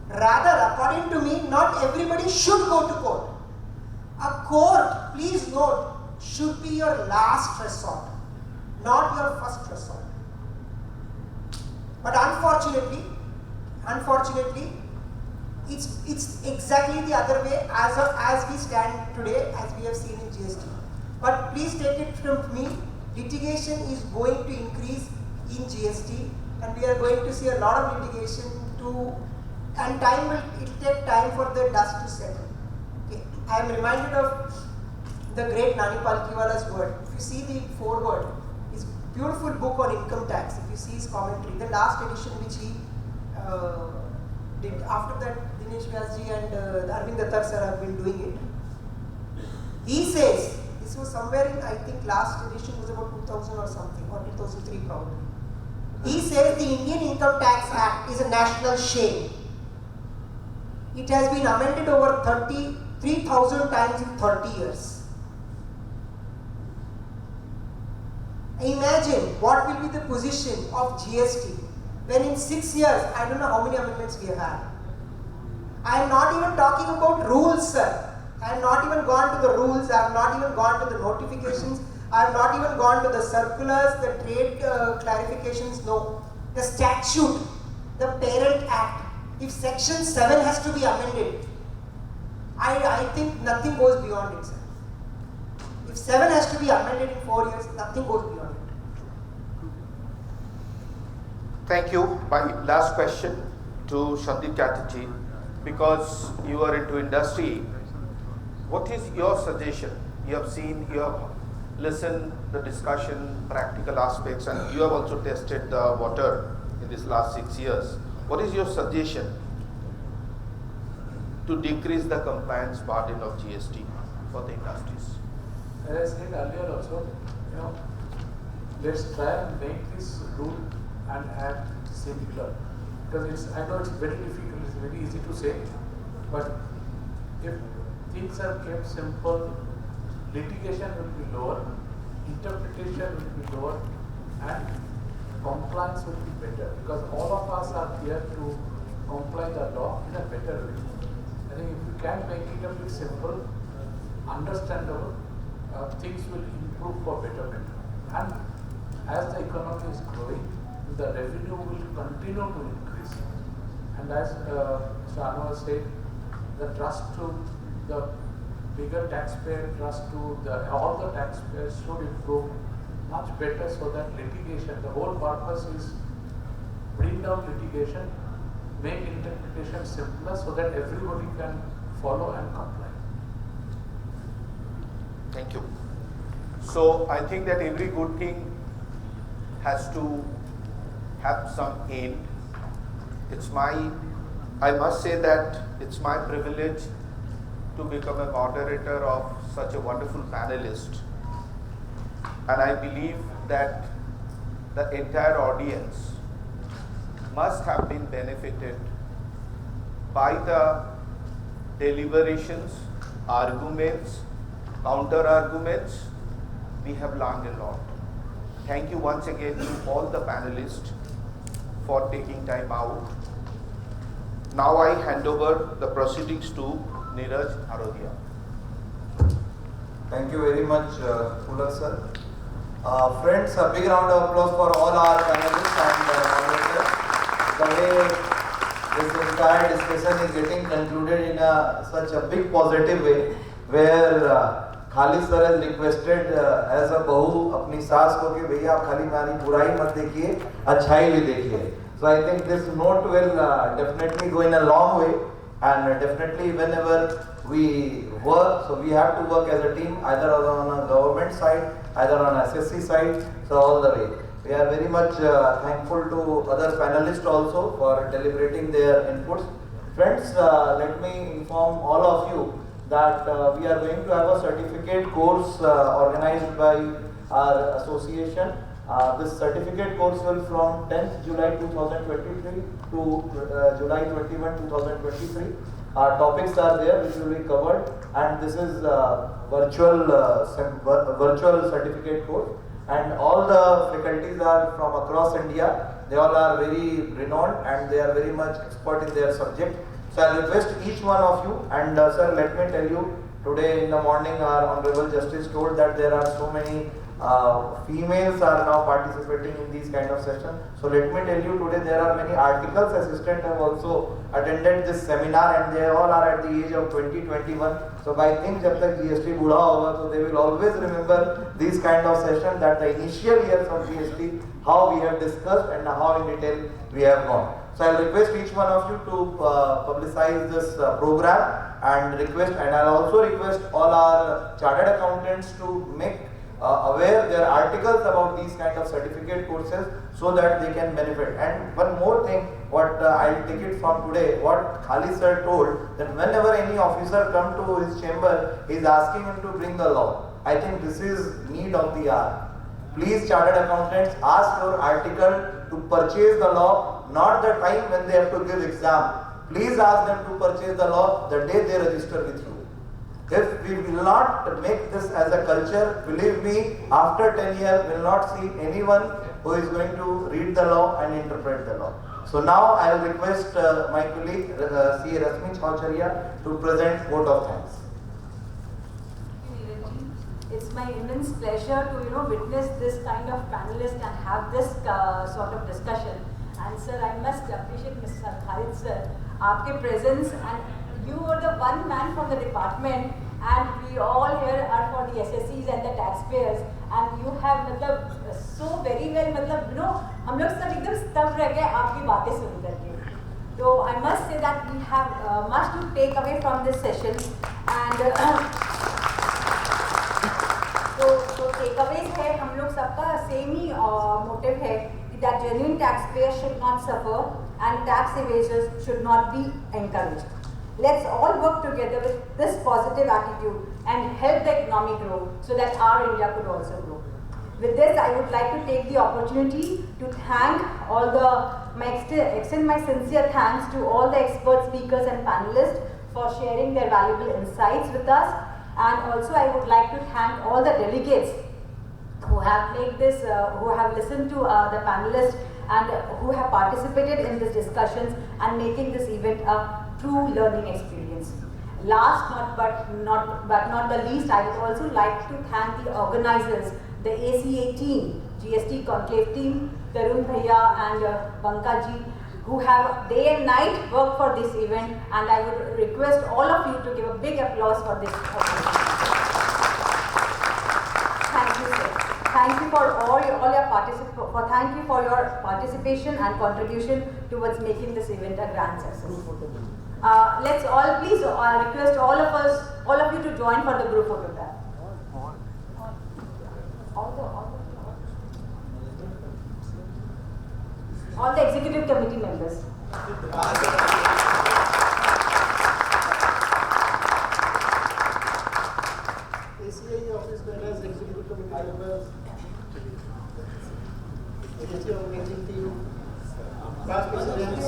Rather, according to me, not everybody should go to court. A court, please note, should be your last resort, not your first resort. But unfortunately, it's exactly the other way as we stand today, as we have seen in GST. But please take it from me, litigation is going to increase in GST, and we are going to see a lot of litigation and it will take time for the dust to settle. Okay. I am reminded of the great Nani Palkiwala's word. If you see the foreword, his beautiful book on income tax, if you see his commentary, the last edition which he did, after that Dinesh Vyasji and Arvind Dattar sir have been doing it. He says, this was somewhere in, I think last edition was about 2000 or something, or 2003 probably. He says the Indian Income Tax Act is a national shame. It has been amended over 3,000 times in 30 years. Imagine what will be the position of GST when in 6 years, I don't know how many amendments we have had. I am not even talking about rules, sir. I have not even gone to the rules, I have not even gone to the notifications, I have not even gone to the circulars, the trade clarifications, no. The statute, the Parent Act, if section 7 has to be amended, I think nothing goes beyond it, sir. If 7 has to be amended in 4 years, nothing goes beyond it. Thank you. My last question to Shandip Chatterjee, because you are into industry, what is your suggestion? You have seen, you have listened the discussion, practical aspects, and you have also tested the water in this last 6 years. What is your suggestion to decrease the compliance burden of GST for the industries? As I said earlier also, let's try and make this rule and act simpler. Because I know it's very difficult, it's very easy to say, but if things are kept simple, litigation will be lower, interpretation will be lower, and compliance will be better. Because all of us are here to comply the law in a better way. I think if we can make it a bit simple, understandable, things will improve for betterment. And as the economy is growing, the revenue will continue to increase. And as Mr. Anwar said, the trust to the bigger taxpayer, trust to all the taxpayers should improve much better, so that litigation, the whole purpose is bring down litigation, make interpretation simpler so that everybody can follow and comply. Thank you. So I think that every good thing has to have some end. I must say that it's my privilege to become a moderator of such a wonderful panelist. And I believe that the entire audience must have been benefited by the deliberations, arguments, counter-arguments. We have learned a lot. Thank you once again to all the panelists for taking time out. Now I hand over the proceedings to Neeraj Arodia. Thank you very much, Pulak sir. Friends, a big round of applause for all our panelists and moderators. The way this entire discussion is getting concluded in such a big positive way, where खाली sir has requested as a बहू अपनी सास को कि भैया आप खाली हमारी बुराई मत देखिए, अच्छाई भी देखिए. So I think this note will definitely go in a long way, and definitely whenever we work, so we have to work as a team, either on a government side, either on SSC side, so all the way. We are very much thankful to other panelists also for deliberating their inputs. Friends, let me inform all of you that we are going to have a certificate course organized by our association. This certificate course will from 10th July 2023 to July 21, 2023. Our topics are there which will be covered, and this is virtual certificate course, and all the faculties are from across India. They all are very renowned and they are very much expert in their subject. So I request each one of you, and sir, let me tell you, today in the morning our Honorable Justice told that there are so many females are now participating in these kind of sessions. So let me tell you, today there are many articles assistants have also attended this seminar, and they all are at the age of 20-21. So I think jab tak GST budha hoga, so they will always remember these kind of sessions, that the initial years of GST, how we have discussed and how in detail we have gone. So I will request each one of you to publicize this program, and I'll also request all our chartered accountants to make aware their articles about these kind of certificate courses, so that they can benefit. And one more thing, what I'll take it from today, what Khali sir told, that whenever any officer come to his chamber, he is asking him to bring the law. I think this is need of the hour. Please, chartered accountants, ask your article to purchase the law, not the time when they have to give exam. Please ask them to purchase the law the day they register with you. If we will not make this as a culture, believe me, after 10 years, we will not see anyone who is going to read the law and interpret the law. So now I will request my colleague C. Rasmi Chaucharia to present vote of thanks. It's my immense pleasure to witness this kind of panelist and have this sort of discussion. And sir, I must appreciate Mr. Khalid sir, आपके presence, and you were the one man from the department, and we all here are for the SSCs and the taxpayers, and you have so very well हम लोग सब एकदम स्तब्ध रह गए आपकी बातें सुन करके. So I must say that we have much to take away from this session, and so takeaways है, हम लोग सबका same ही motive है that genuine taxpayers should not suffer and tax evaders should not be encouraged. Let's all work together with this positive attitude and help the economy grow so that our India could also grow. With this, I would like to take the opportunity to thank all extend my sincere thanks to all the expert speakers and panelists for sharing their valuable insights with us. And also I would like to thank all the delegates who have made this, who have listened to the panelists and who have participated in these discussions and making this event a true learning experience. Last but not the least, I would also like to thank the organizers, the ACA team, GST Conclave team, Tarun Bhaiya and Bankaji, who have day and night worked for this event, and I would request all of you to give a big applause for this. Thank you, sir. Thank you for thank you for your participation and contribution towards making this event a grand success. Let's all please request all of you to join for the group photograph. All the executive committee members. ACAE office bearers, executive committee members, agency organizing team, past presidents.